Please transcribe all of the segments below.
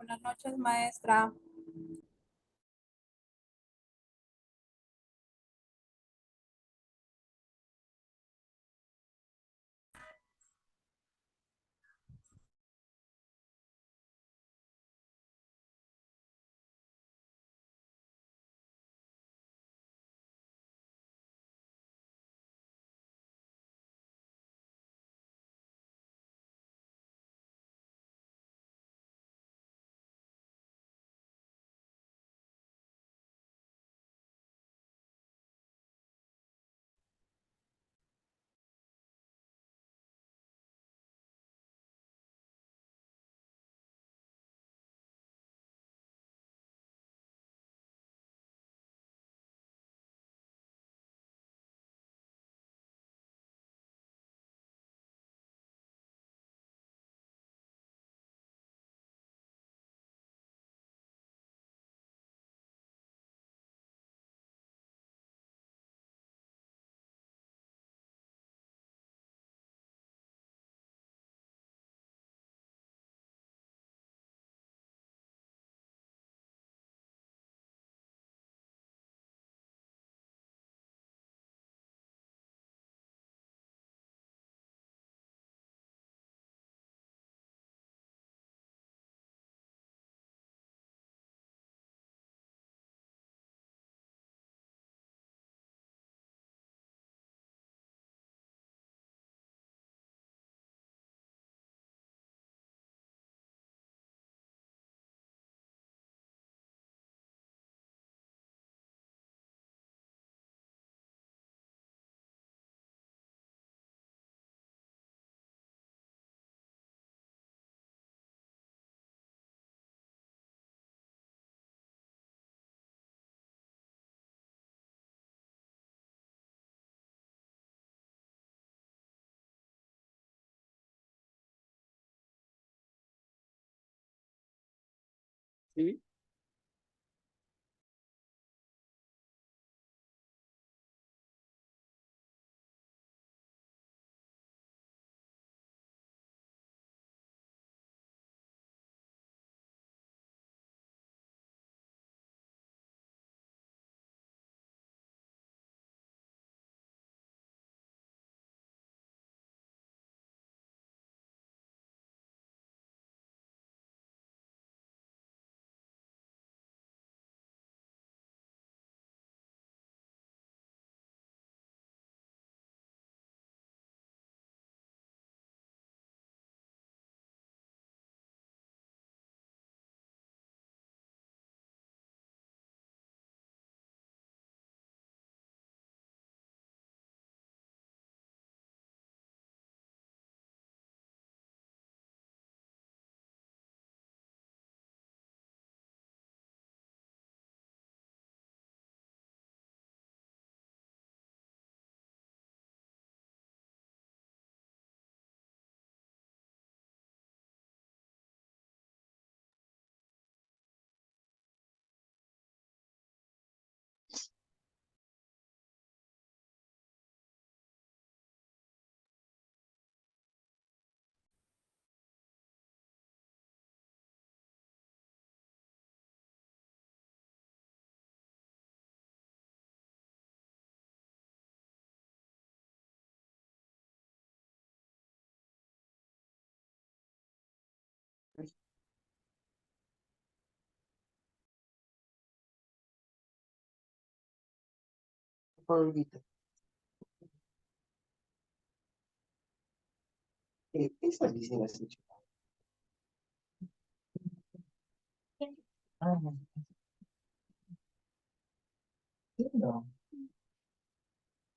Buenas noches, maestra. Sí. Polvito. Esa dice así. Ah, entiendo.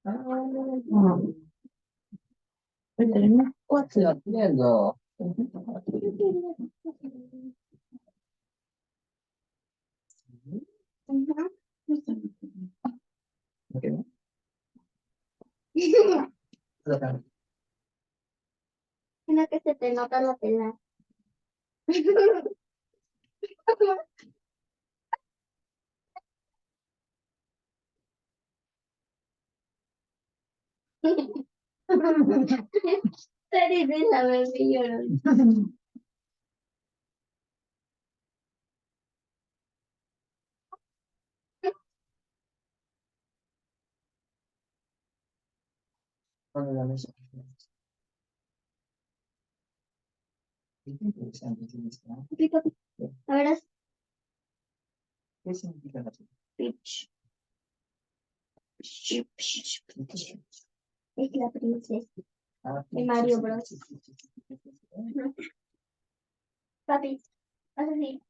Ah, tenemos cuatro atiendo. Una que se te nota la tela. Te dices la bebé llorando. Cuando la mesa. Es interesante, sí, ¿no? Explica. A ver, haz ¿Qué significa la chica? Peach. Es la princesa Ah, de Mario sí, Bros. sí, sí, sí, sí, sí, sí. Ujú. Papi, haz así.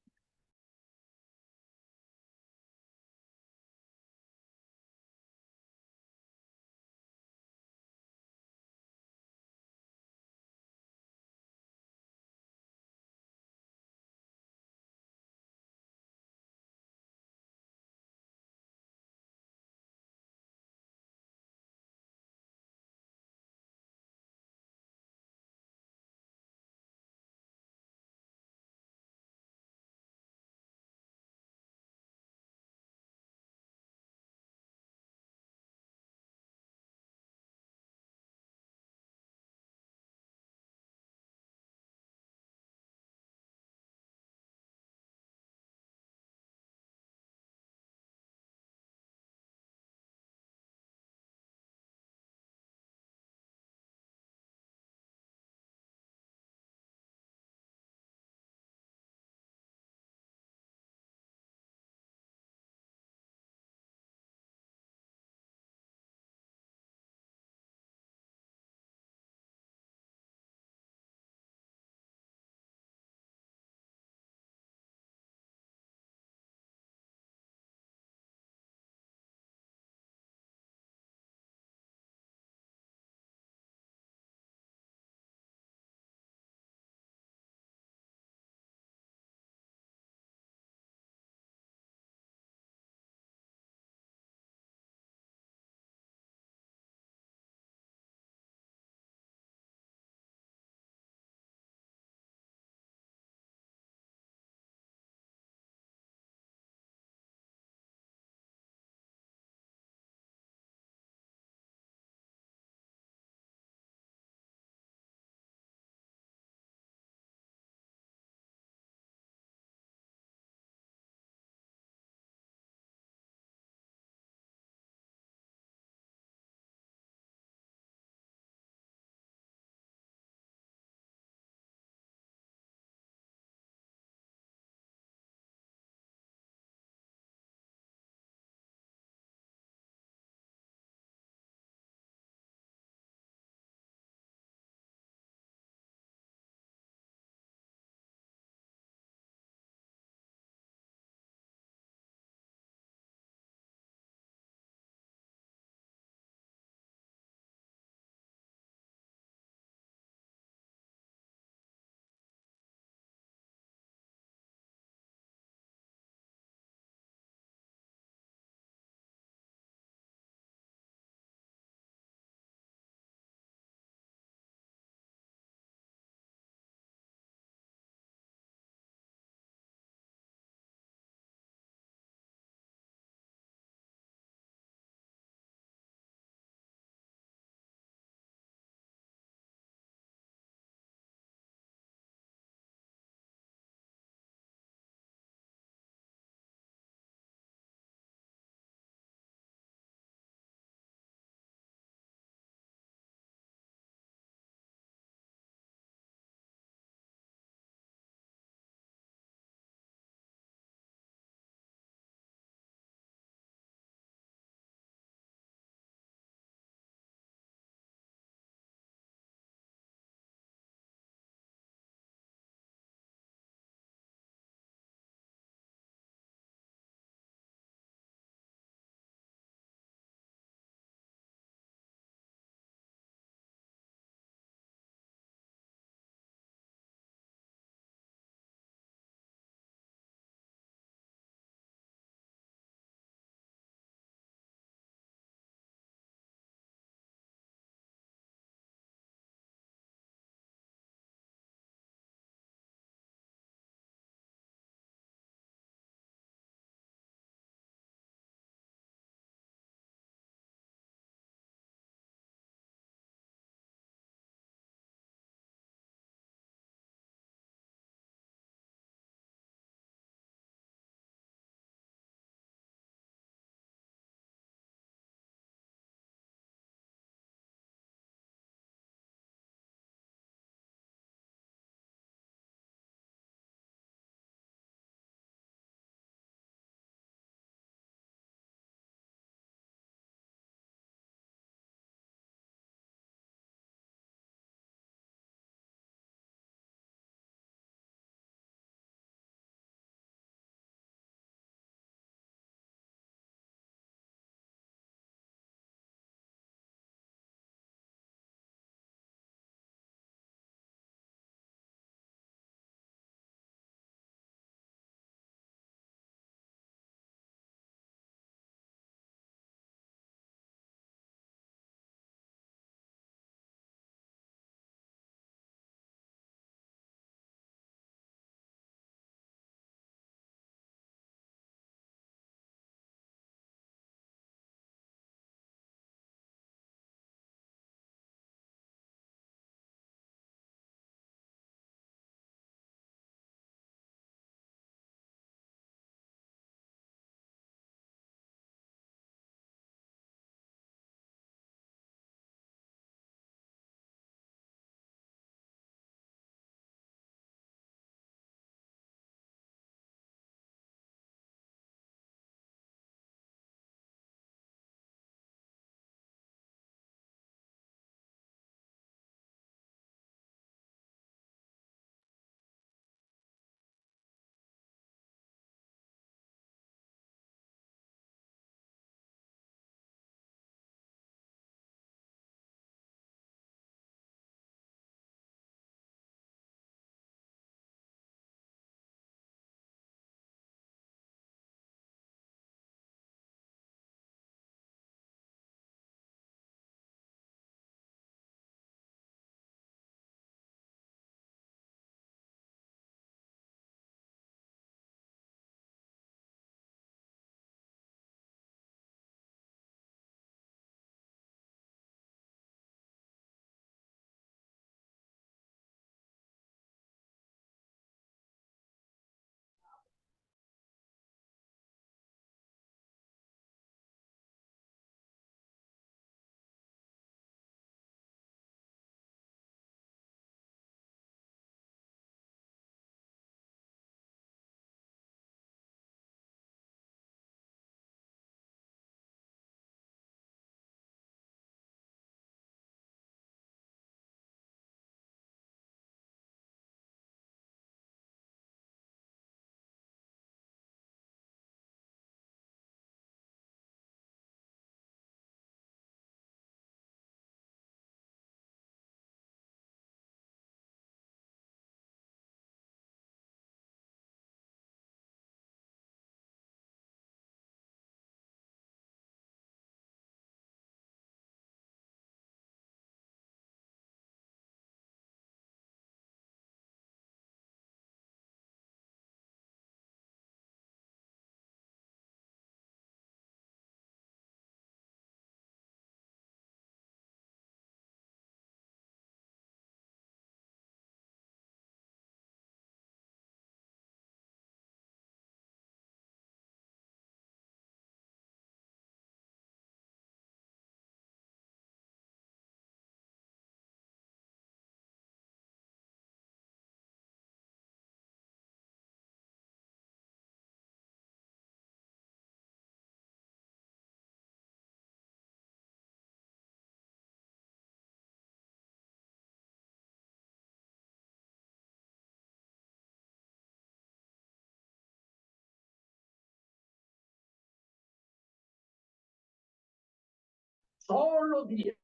Solo 10.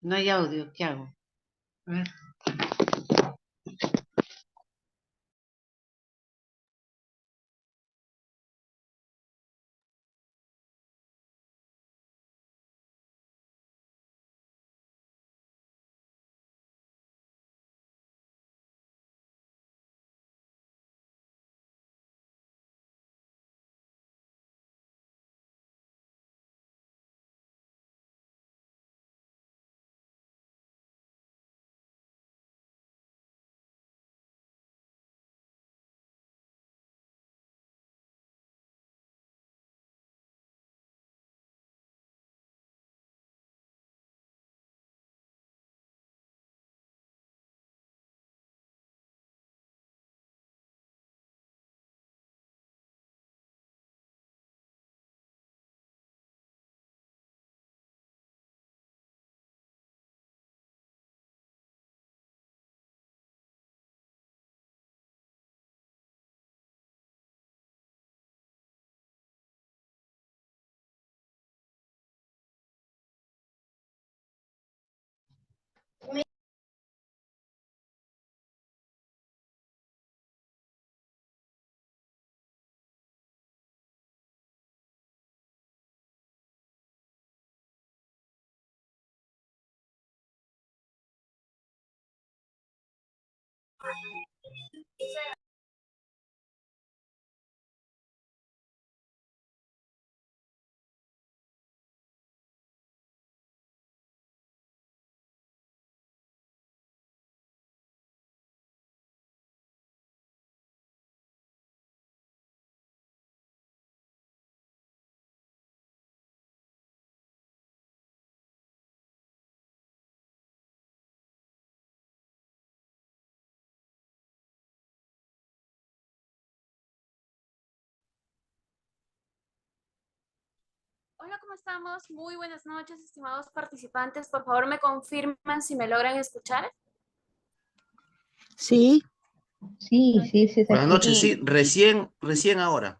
No hay audio, ¿qué hago? A ver. Hola, ¿cómo estamos? Muy buenas noches, estimados participantes. Por favor, me confirman si me logran escuchar. Sí, Sí, se Buenas escucha. noches, sí, recién ahora.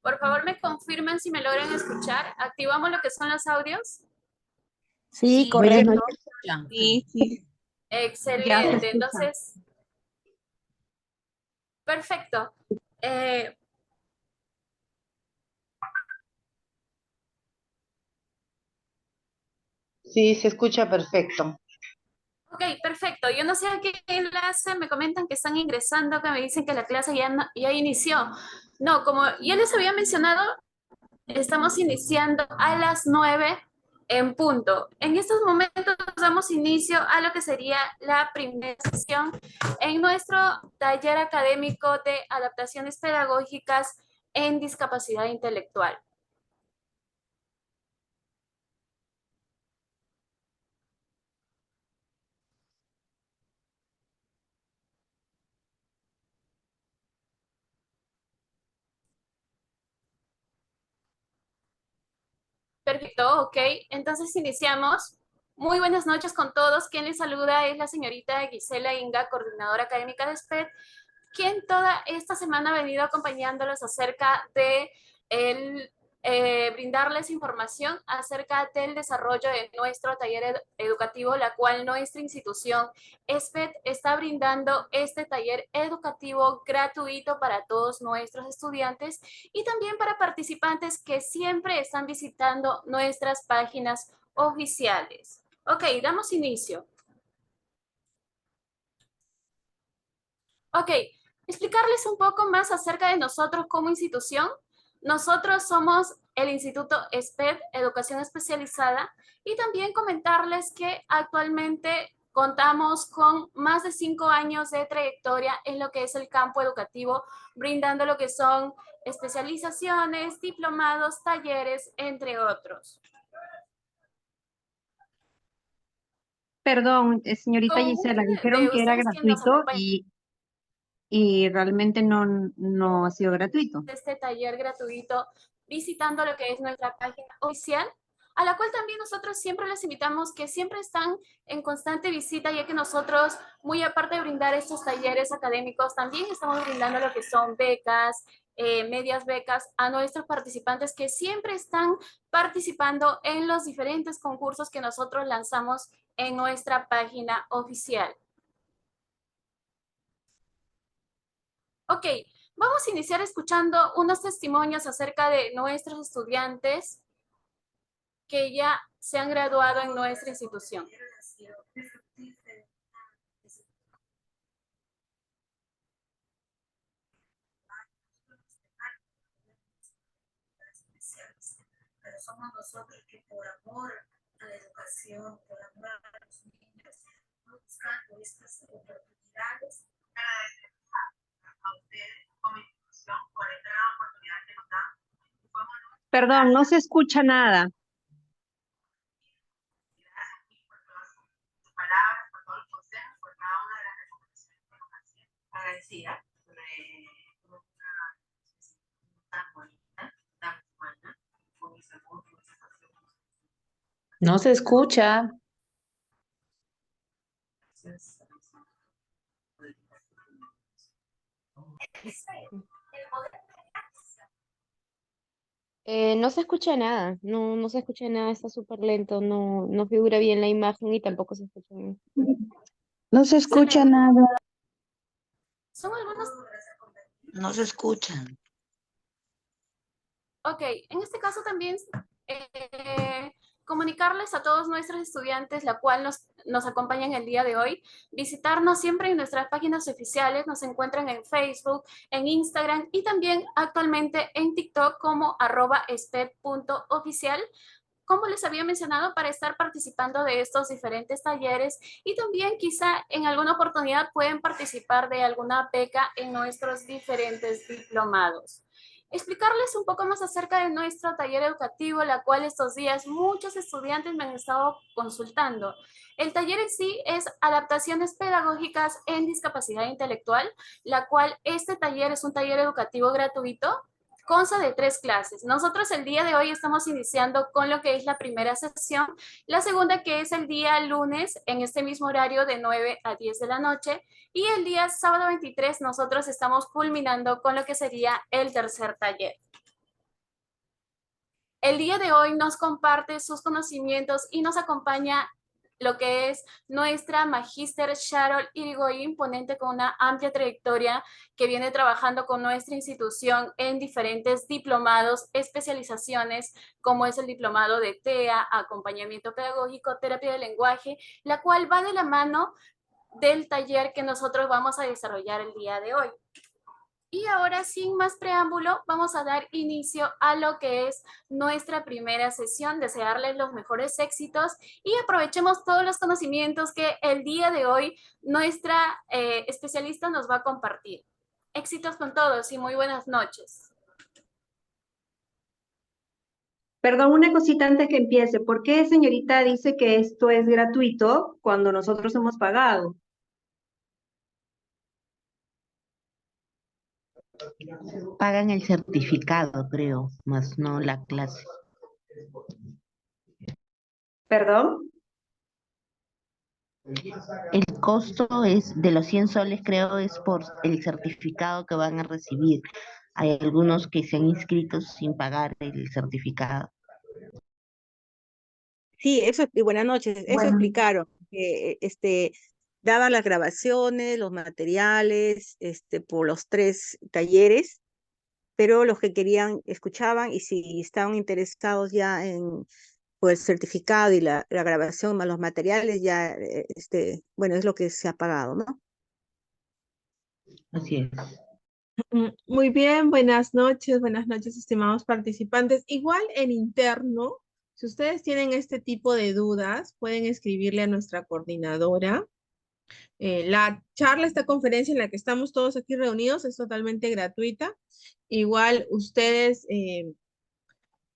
Por favor, me confirman si me logran escuchar. Activamos lo que son los audios. sí, correcto. Sí, sí. Excelente. Entonces, perfecto. Sí, se escucha perfecto. Ok, perfecto. Yo no sé a qué enlace me comentan que están ingresando, que me dicen que la clase ya inició. No, como ya les había mencionado, estamos iniciando a las 9 en punto. En estos momentos damos inicio a lo que sería la primera sesión en nuestro taller académico de adaptaciones pedagógicas en discapacidad intelectual. Perfecto, ok. Entonces iniciamos. Muy buenas noches con todos. Quien les saluda es la señorita Gisela Inga, coordinadora académica de SPED, quien toda esta semana ha venido acompañándolos acerca de brindarles información acerca del desarrollo de nuestro taller educativo, la cual nuestra institución SPED está brindando este taller educativo gratuito para todos nuestros estudiantes y también para participantes que siempre están visitando nuestras páginas oficiales. Ok, damos inicio. Ok, explicarles un poco más acerca de nosotros como institución. Nosotros somos el Instituto SPED, Educación Especializada, y también comentarles que actualmente contamos con más de 5 años de trayectoria en lo que es el campo educativo, brindando lo que son especializaciones, diplomados, talleres, entre otros. Perdón, señorita Con Gisela, gusto dijeron de que era ustedes que nos gratuito acompañan y realmente no ha sido gratuito. en este taller gratuito, visitando lo que es nuestra página oficial, a la cual también nosotros siempre les invitamos que siempre están en constante visita, ya que nosotros, muy aparte de brindar estos talleres académicos, también estamos brindando lo que son becas, medias becas a nuestros participantes que siempre están participando en los diferentes concursos que nosotros lanzamos en nuestra página oficial. Ok, vamos a iniciar escuchando unos testimonios acerca de nuestros estudiantes que ya se han graduado en nuestra institución. Pero somos nosotros que por amor a la educación, por amor a los niños, buscando estas oportunidades. A ustedes como institución por esta gran oportunidad que nos dan. Perdón, no se escucha nada. Gracias por todas sus palabras, por todos los consejos, por cada una de las recomendaciones que nos hacían. Agradecida por una tan bonita, tan buena, con mis amigos, con mis pasiones. No se escucha. No se escucha nada, no se escucha nada, está súper lento, no figura bien la imagen y tampoco se escucha bien. No se escucha Excelente. nada. Son algunos. No se escuchan. Ok, en este caso también comunicarles a todos nuestros estudiantes, la cual nos acompañan el día de hoy, visitarnos siempre en nuestras páginas oficiales, nos encuentran en Facebook, en Instagram y también actualmente en TikTok como @sped.oficial, como les había mencionado, para estar participando de estos diferentes talleres y también quizá en alguna oportunidad pueden participar de alguna beca en nuestros diferentes diplomados. Explicarles un poco más acerca de nuestro taller educativo, la cual estos días muchos estudiantes me han estado consultando. El taller en sí es adaptaciones pedagógicas en discapacidad intelectual, la cual este taller es un taller educativo gratuito. Consta de 3 clases. Nosotros el día de hoy estamos iniciando con lo que es la primera sesión, la segunda que es el día lunes en este mismo horario de 9 a 10 de la noche y el día sábado 23 nosotros estamos culminando con lo que sería el tercer taller. El día de hoy nos comparte sus conocimientos y nos acompaña lo que es nuestra magíster Sharol Irigoyen, ponente con una amplia trayectoria que viene trabajando con nuestra institución en diferentes diplomados, especializaciones, como es el diplomado de TEA, acompañamiento pedagógico, terapia del lenguaje, la cual va de la mano del taller que nosotros vamos a desarrollar el día de hoy. Y ahora, sin más preámbulo, vamos a dar inicio a lo que es nuestra primera sesión, desearles los mejores éxitos y aprovechemos todos los conocimientos que el día de hoy nuestra especialista nos va a compartir. Éxitos con todos y muy buenas noches. Perdón, una cosita antes que empiece. ¿Por qué, señorita, dice que esto es gratuito cuando nosotros hemos pagado? Pagan el certificado, creo, más no la clase. ¿Perdón? El costo es de los 100 soles, creo, es por el certificado que van a recibir. Hay algunos que se han inscrito sin pagar el certificado. Sí, buenas noches, eso explicaron, que daban las grabaciones, los materiales, por los 3 talleres, pero los que querían escuchaban y si estaban interesados ya en por el certificado y la grabación más los materiales, ya, bueno, es lo que se ha pagado, ¿no? Así es. Muy bien, buenas noches, estimados participantes. Igual en interno, si ustedes tienen este tipo de dudas, pueden escribirle a nuestra coordinadora. La charla, esta conferencia en la que estamos todos aquí reunidos es totalmente gratuita. Igual ustedes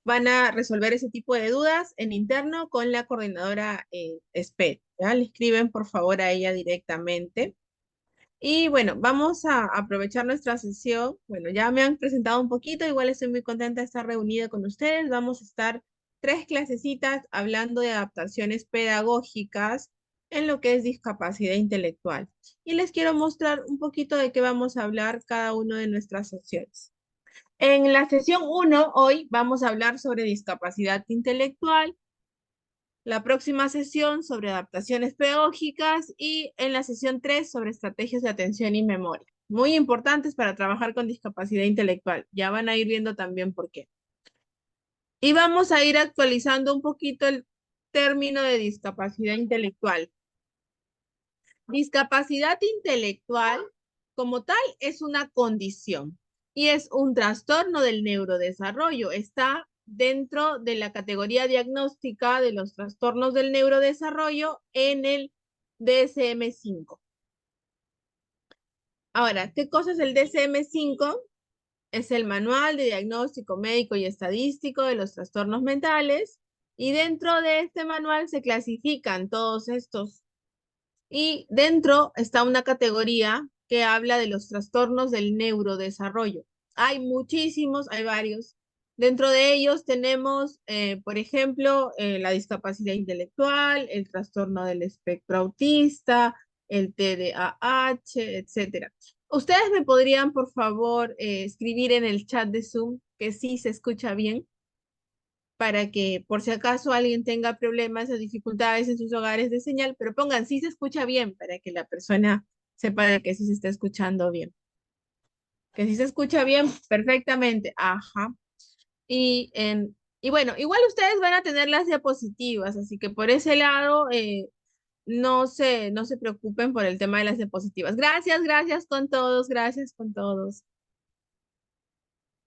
van a resolver ese tipo de dudas en interno con la coordinadora SPED, ¿ya? Le escriben por favor a ella directamente. Y bueno, vamos a aprovechar nuestra sesión. Bueno, ya me han presentado un poquito, igual estoy muy contenta de estar reunida con ustedes. Vamos a estar 3 clasecitas hablando de adaptaciones pedagógicas en lo que es discapacidad intelectual. Y les quiero mostrar un poquito de qué vamos a hablar cada uno de nuestras sesiones. En la sesión 1, hoy vamos a hablar sobre discapacidad intelectual, la próxima sesión sobre adaptaciones pedagógicas y en la sesión 3 sobre estrategias de atención y memoria. Muy importantes para trabajar con discapacidad intelectual. Ya van a ir viendo también por qué. Y vamos a ir actualizando un poquito el término de discapacidad intelectual. Discapacidad intelectual, como tal, es una condición y es un trastorno del neurodesarrollo. Está dentro de la categoría diagnóstica de los trastornos del neurodesarrollo en el DSM-5. Ahora, ¿qué cosa es el DSM-5? Es el Manual de Diagnóstico Médico y Estadístico de los Trastornos Mentales, y dentro de este manual se clasifican todos estos. Y dentro está una categoría que habla de los trastornos del neurodesarrollo. Hay muchísimos, hay varios. Dentro de ellos tenemos, por ejemplo, la discapacidad intelectual, el trastorno del espectro autista, el TDAH, etcétera. ¿Ustedes me podrían, por favor, escribir en el chat de Zoom que sí se escucha bien? Para que por si acaso alguien tenga problemas o dificultades en sus hogares de señal, pero pongan sí se escucha bien para que la persona sepa de que sí se está escuchando bien. Que sí se escucha bien perfectamente. Ajá. Y bueno, igual ustedes van a tener las diapositivas, así que por ese lado no se preocupen por el tema de las diapositivas. Gracias con todos, gracias con todos.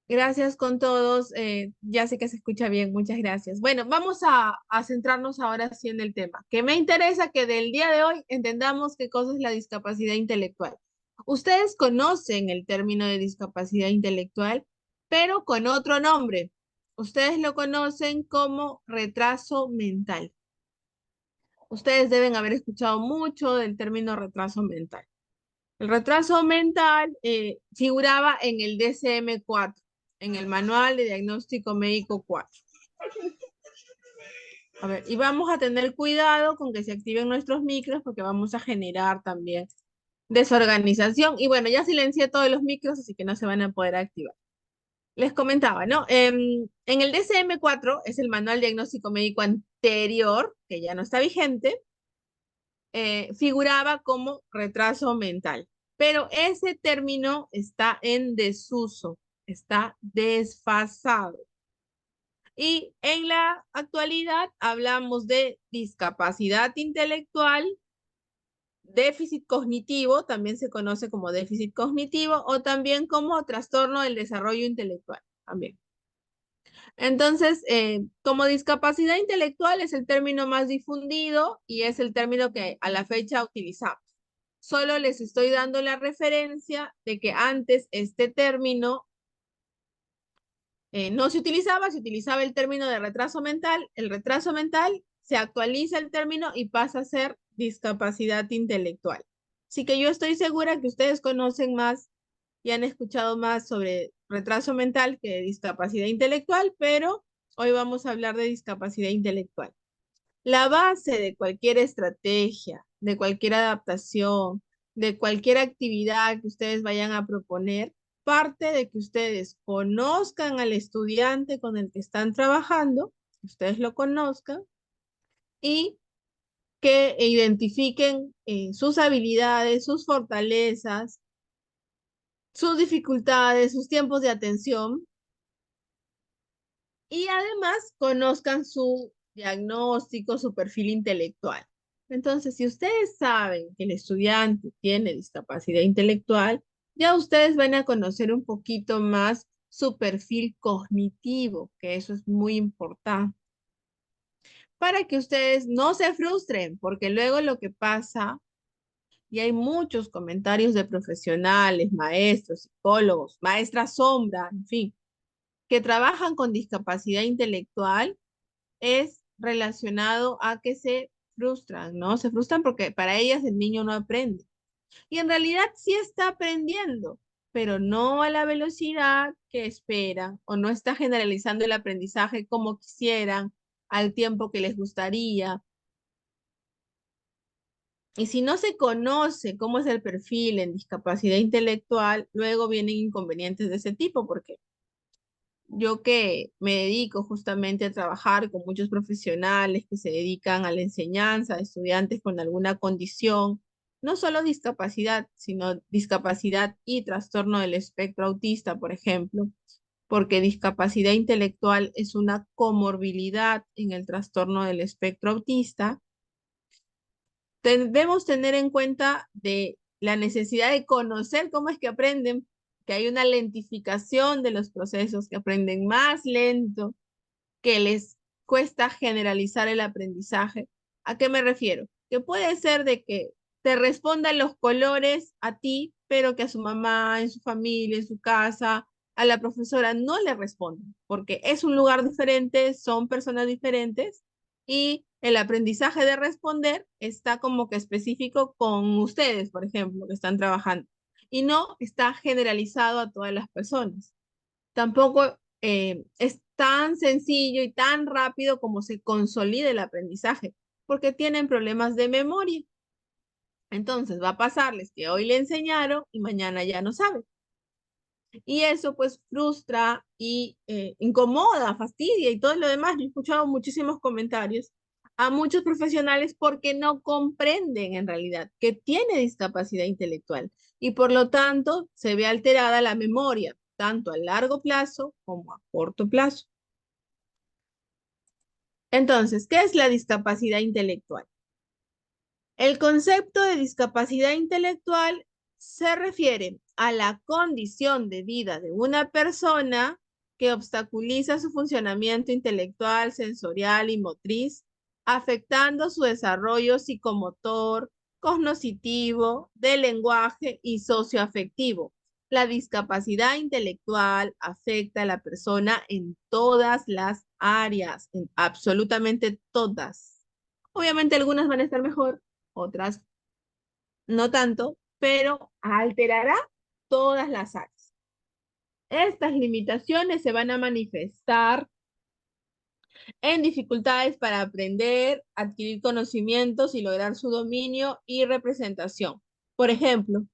Gracias con todos. Ya sé que se escucha bien, muchas gracias. Bueno, vamos a centrarnos ahora sí en el tema, que me interesa que del día de hoy entendamos qué cosa es la discapacidad intelectual. Ustedes conocen el término de discapacidad intelectual, pero con otro nombre. Ustedes lo conocen como retraso mental. Ustedes deben haber escuchado mucho del término retraso mental. El retraso mental figuraba en el DSM-4, en el Manual de Diagnóstico Médico 4. A ver, y vamos a tener cuidado con que se activen nuestros micros porque vamos a generar también desorganización. Y bueno, ya silencié todos los micros, así que no se van a poder activar. Les comentaba, ¿no? En el DSM-4 es el Manual Diagnóstico Médico anterior, que ya no está vigente, figuraba como retraso mental. Pero ese término está en desuso, está desfasado. Y en la actualidad hablamos de discapacidad intelectual, déficit cognitivo, también se conoce como déficit cognitivo, o también como trastorno del desarrollo intelectual, también. Entonces, como discapacidad intelectual es el término más difundido y es el término que a la fecha utilizamos. Solo les estoy dando la referencia de que antes este término no se utilizaba el término de retraso mental. El retraso mental se actualiza el término y pasa a ser discapacidad intelectual. Así que yo estoy segura que ustedes conocen más y han escuchado más sobre retraso mental que de discapacidad intelectual, pero hoy vamos a hablar de discapacidad intelectual. La base de cualquier estrategia, de cualquier adaptación, de cualquier actividad que ustedes vayan a proponer, parte de que ustedes conozcan al estudiante con el que están trabajando, que ustedes lo conozcan, y que identifiquen sus habilidades, sus fortalezas, sus dificultades, sus tiempos de atención, y además conozcan su diagnóstico, su perfil intelectual. Entonces, si ustedes saben que el estudiante tiene discapacidad intelectual, Ya ustedes van a conocer un poquito más su perfil cognitivo, que eso es muy importante, para que ustedes no se frustren, porque luego lo que pasa, y hay muchos comentarios de profesionales, maestros, psicólogos, maestras sombra, en fin, que trabajan con discapacidad intelectual, es relacionado a que se frustran, ¿no? Se frustran porque para ellas el niño no aprende. Y en realidad sí está aprendiendo, pero no a la velocidad que esperan o no está generalizando el aprendizaje como quisieran, al tiempo que les gustaría. Y si no se conoce cómo es el perfil en discapacidad intelectual, luego vienen inconvenientes de ese tipo, porque yo que me dedico justamente a trabajar con muchos profesionales que se dedican a la enseñanza de estudiantes con alguna condición, no solo discapacidad, sino discapacidad y trastorno del espectro autista, por ejemplo, porque discapacidad intelectual es una comorbilidad en el trastorno del espectro autista. Debemos tener en cuenta de la necesidad de conocer cómo es que aprenden, que hay una lentificación de los procesos, que aprenden más lento, que les cuesta generalizar el aprendizaje. ¿A qué me refiero? Que puede ser de que te respondan los colores a ti, pero que a su mamá, en su familia, en su casa, a la profesora no le responden, porque es un lugar diferente, son personas diferentes y el aprendizaje de responder está como que específico con ustedes, por ejemplo, que están trabajando, y no está generalizado a todas las personas. Tampoco es tan sencillo y tan rápido como se consolida el aprendizaje, porque tienen problemas de memoria. Entonces va a pasarles que hoy le enseñaron y mañana ya no saben. Y eso pues frustra y incomoda, fastidia y todo lo demás. Yo he escuchado muchísimos comentarios a muchos profesionales porque no comprenden en realidad que tiene discapacidad intelectual y por lo tanto se ve alterada la memoria, tanto a largo plazo como a corto plazo. Entonces, ¿qué es la discapacidad intelectual? El concepto de discapacidad intelectual se refiere a la condición de vida de una persona que obstaculiza su funcionamiento intelectual, sensorial y motriz, afectando su desarrollo psicomotor, cognoscitivo, del lenguaje y socioafectivo. La discapacidad intelectual afecta a la persona en todas las áreas, en absolutamente todas. Obviamente algunas van a estar mejor, otras no tanto, pero alterará todas las áreas. Estas limitaciones se van a manifestar en dificultades para aprender, adquirir conocimientos y lograr su dominio y representación. Por ejemplo,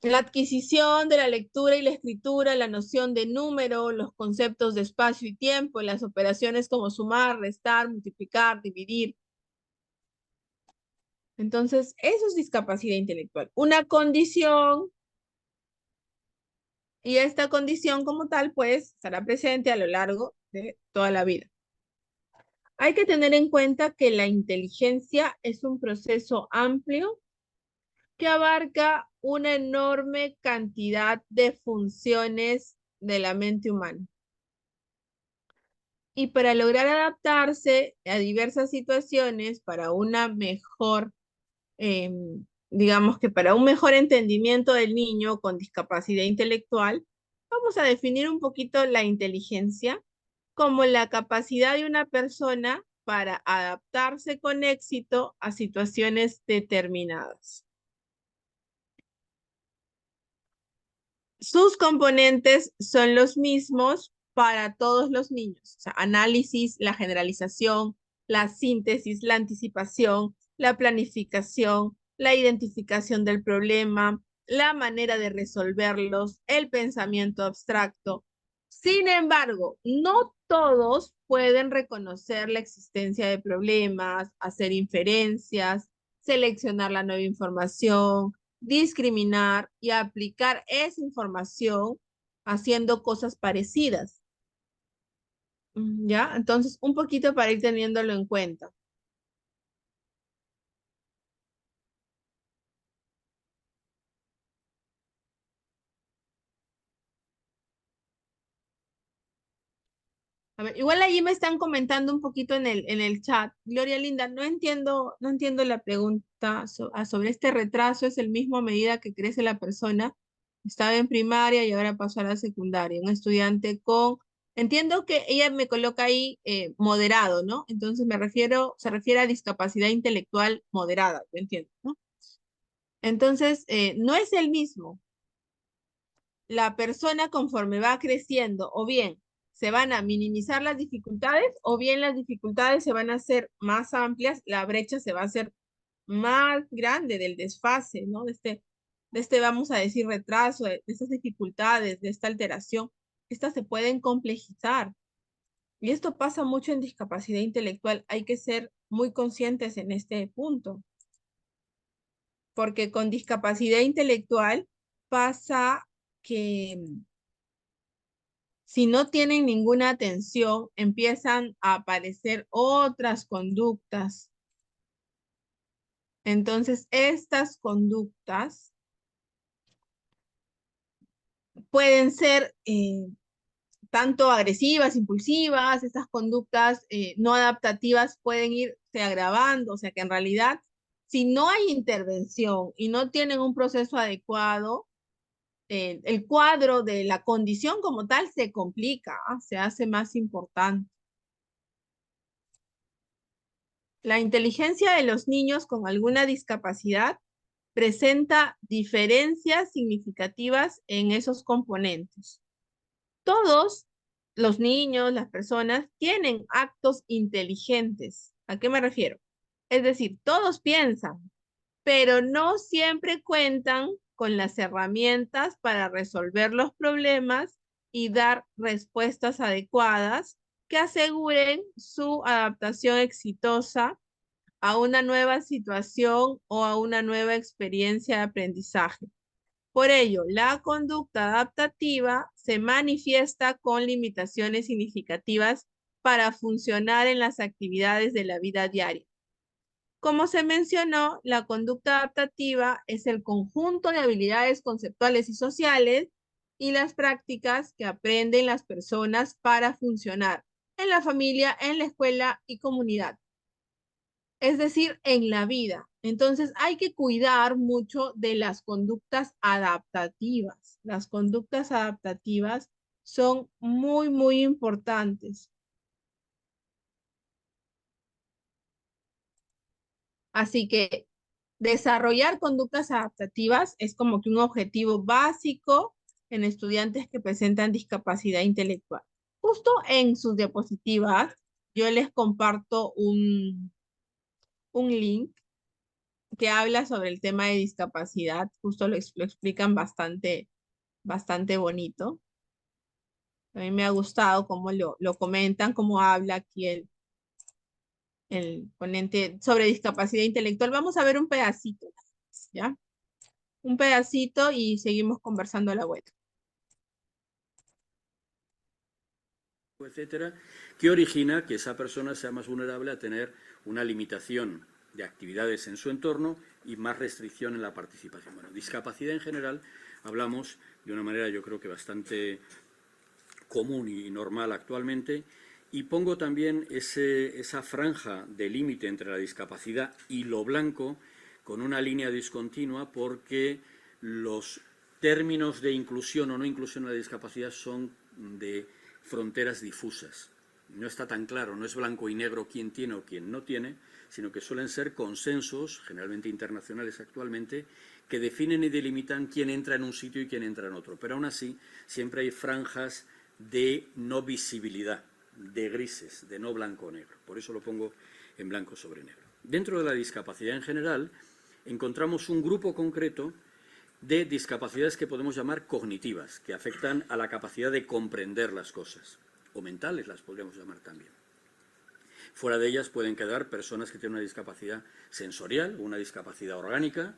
la adquisición de la lectura y la escritura, la noción de número, los conceptos de espacio y tiempo, las operaciones como sumar, restar, multiplicar, dividir. Entonces, eso es discapacidad intelectual. Una condición, y esta condición como tal, pues, estará presente a lo largo de toda la vida. Hay que tener en cuenta que la inteligencia es un proceso amplio que abarca una enorme cantidad de funciones de la mente humana. Y para lograr adaptarse a diversas situaciones, para una mejor digamos que para un mejor entendimiento del niño con discapacidad intelectual, vamos a definir un poquito la inteligencia como la capacidad de una persona para adaptarse con éxito a situaciones determinadas. Sus componentes son los mismos para todos los niños, o sea, análisis, la generalización, la síntesis, la anticipación, la planificación, la identificación del problema, la manera de resolverlos, el pensamiento abstracto. Sin embargo, no todos pueden reconocer la existencia de problemas, hacer inferencias, seleccionar la nueva información, discriminar y aplicar esa información haciendo cosas parecidas. ¿Ya? Entonces, un poquito para ir teniéndolo en cuenta. A ver, igual ahí me están comentando un poquito en el chat. Gloria Linda, no entiendo la pregunta sobre este retraso. ¿Es el mismo a medida que crece la persona? Estaba en primaria y ahora pasó a la secundaria. Un estudiante con... Entiendo que ella me coloca ahí moderado, ¿no? Entonces se refiere a discapacidad intelectual moderada, yo entiendo, ¿no? Entonces, no es el mismo. La persona conforme va creciendo, o bien se van a minimizar las dificultades, o bien las dificultades se van a hacer más amplias, la brecha se va a hacer más grande del desfase, ¿no? Vamos a decir, retraso, de estas dificultades, de esta alteración, estas se pueden complejizar. Y esto pasa mucho en discapacidad intelectual. Hay que ser muy conscientes en este punto. Porque con discapacidad intelectual pasa que si no tienen ninguna atención, empiezan a aparecer otras conductas. Entonces, estas conductas pueden ser tanto agresivas, impulsivas, estas conductas no adaptativas pueden irse agravando, o sea que en realidad, si no hay intervención y no tienen un proceso adecuado, el cuadro de la condición como tal se complica, se hace más importante. La inteligencia de los niños con alguna discapacidad presenta diferencias significativas en esos componentes. Todos los niños, las personas, tienen actos inteligentes. ¿A qué me refiero? Es decir, todos piensan, pero no siempre cuentan con las herramientas para resolver los problemas y dar respuestas adecuadas que aseguren su adaptación exitosa a una nueva situación o a una nueva experiencia de aprendizaje. Por ello, la conducta adaptativa se manifiesta con limitaciones significativas para funcionar en las actividades de la vida diaria. Como se mencionó, la conducta adaptativa es el conjunto de habilidades conceptuales y sociales y las prácticas que aprenden las personas para funcionar en la familia, en la escuela y comunidad. Es decir, en la vida. Entonces hay que cuidar mucho de las conductas adaptativas. Las conductas adaptativas son muy, muy importantes. Así que desarrollar conductas adaptativas es como que un objetivo básico en estudiantes que presentan discapacidad intelectual. Justo en sus diapositivas, yo les comparto un link que habla sobre el tema de discapacidad. Justo lo explican bastante bonito. A mí me ha gustado cómo lo comentan, cómo habla aquí el ponente sobre discapacidad intelectual. Vamos a ver un pedacito, ¿ya? Un pedacito y seguimos conversando a la vuelta. Etcétera, que origina que esa persona sea más vulnerable a tener una limitación de actividades en su entorno y más restricción en la participación. Bueno, discapacidad en general hablamos de una manera yo creo que bastante común y normal actualmente, y pongo también esa franja de límite entre la discapacidad y lo blanco con una línea discontinua, porque los términos de inclusión o no inclusión en la discapacidad son de fronteras difusas. No está tan claro, no es blanco y negro quién tiene o quién no tiene, sino que suelen ser consensos, generalmente internacionales actualmente, que definen y delimitan quién entra en un sitio y quién entra en otro. Pero aún así, siempre hay franjas de no visibilidad, de grises, de no blanco o negro. Por eso lo pongo en blanco sobre negro. Dentro de la discapacidad en general, encontramos un grupo concreto de discapacidades que podemos llamar cognitivas, que afectan a la capacidad de comprender las cosas, o mentales las podríamos llamar también. Fuera de ellas pueden quedar personas que tienen una discapacidad sensorial o una discapacidad orgánica,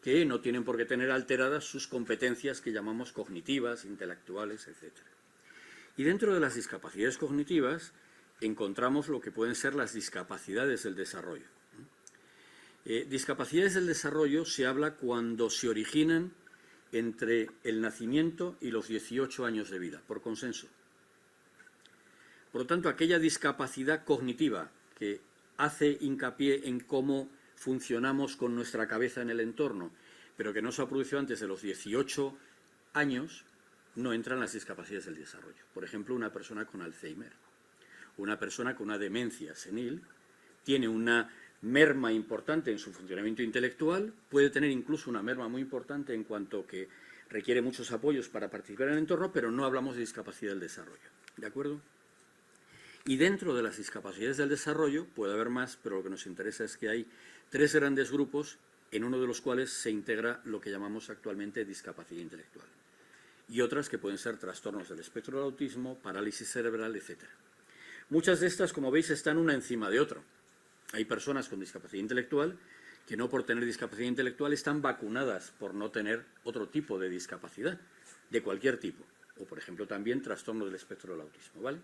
que no tienen por qué tener alteradas sus competencias que llamamos cognitivas, intelectuales, etc. Y dentro de las discapacidades cognitivas encontramos lo que pueden ser las discapacidades del desarrollo. Discapacidades del desarrollo se habla cuando se originan entre el nacimiento y los 18 años de vida, por consenso. Por lo tanto, aquella discapacidad cognitiva que hace hincapié en cómo funcionamos con nuestra cabeza en el entorno, pero que no se ha producido antes de los 18 años, no entran las discapacidades del desarrollo. Por ejemplo, una persona con Alzheimer, una persona con una demencia senil, tiene una merma importante en su funcionamiento intelectual, puede tener incluso una merma muy importante en cuanto que requiere muchos apoyos para participar en el entorno, pero no hablamos de discapacidad del desarrollo, ¿de acuerdo? Y dentro de las discapacidades del desarrollo, puede haber más, pero lo que nos interesa es que hay 3 grandes grupos, en uno de los cuales se integra lo que llamamos actualmente discapacidad intelectual, y otras que pueden ser trastornos del espectro del autismo, parálisis cerebral, etc. Muchas de estas, como veis, están una encima de otra. Hay personas con discapacidad intelectual que no por tener discapacidad intelectual están vacunadas por no tener otro tipo de discapacidad, de cualquier tipo, o por ejemplo también trastorno del espectro del autismo, ¿vale?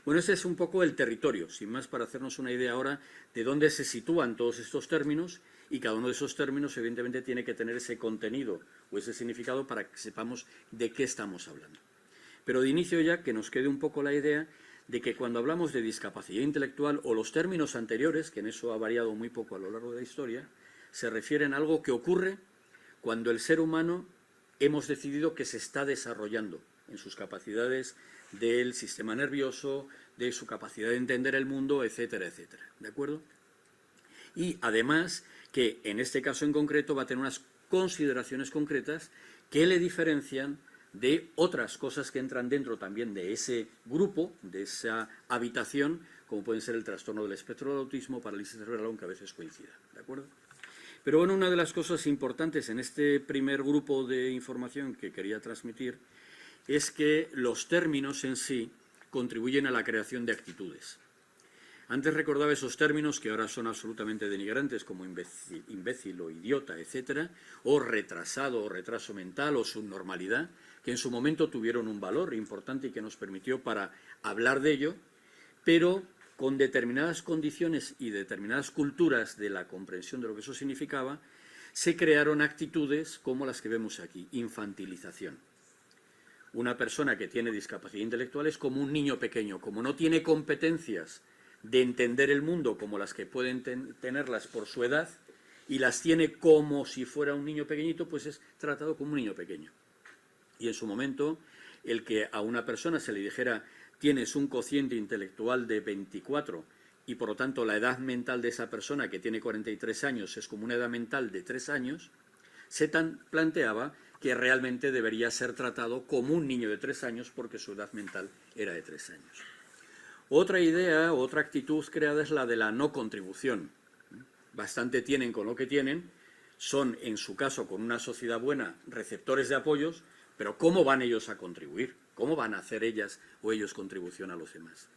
Bueno, ese es un poco el territorio, sin más para hacernos una idea ahora de dónde se sitúan todos estos términos, y cada uno de esos términos evidentemente tiene que tener ese contenido o ese significado para que sepamos de qué estamos hablando. Pero de inicio ya que nos quede un poco la idea de que cuando hablamos de discapacidad intelectual o los términos anteriores, que en eso ha variado muy poco a lo largo de la historia, se refieren a algo que ocurre cuando el ser humano hemos decidido que se está desarrollando en sus capacidades del sistema nervioso, de su capacidad de entender el mundo, etcétera, etcétera. ¿De acuerdo? Y además que en este caso en concreto va a tener unas consideraciones concretas que le diferencian de otras cosas que entran dentro también de ese grupo, de esa habitación, como pueden ser el trastorno del espectro del autismo, parálisis cerebral, aunque a veces coincida, ¿de acuerdo? Pero bueno, una de las cosas importantes en este primer grupo de información que quería transmitir es que los términos en sí contribuyen a la creación de actitudes. Antes recordaba esos términos que ahora son absolutamente denigrantes, como imbécil o idiota, etcétera, o retrasado o retraso mental o subnormalidad, que en su momento tuvieron un valor importante y que nos permitió para hablar de ello, pero con determinadas condiciones y determinadas culturas de la comprensión de lo que eso significaba, se crearon actitudes como las que vemos aquí, infantilización. Una persona que tiene discapacidad intelectual es como un niño pequeño, como no tiene competencias de entender el mundo como las que pueden tenerlas por su edad y las tiene como si fuera un niño pequeñito, pues es tratado como un niño pequeño. Y en su momento, el que a una persona se le dijera tienes un cociente intelectual de 24 y por lo tanto la edad mental de esa persona que tiene 43 años es como una edad mental de 3 años, se planteaba que realmente debería ser tratado como un niño de 3 años porque su edad mental era de 3 años. Otra idea, otra actitud creada es la de la no contribución. Bastante tienen con lo que tienen, son en su caso con una sociedad buena receptores de apoyos, pero ¿cómo van ellos a contribuir? ¿Cómo van a hacer ellas o ellos contribución a los demás?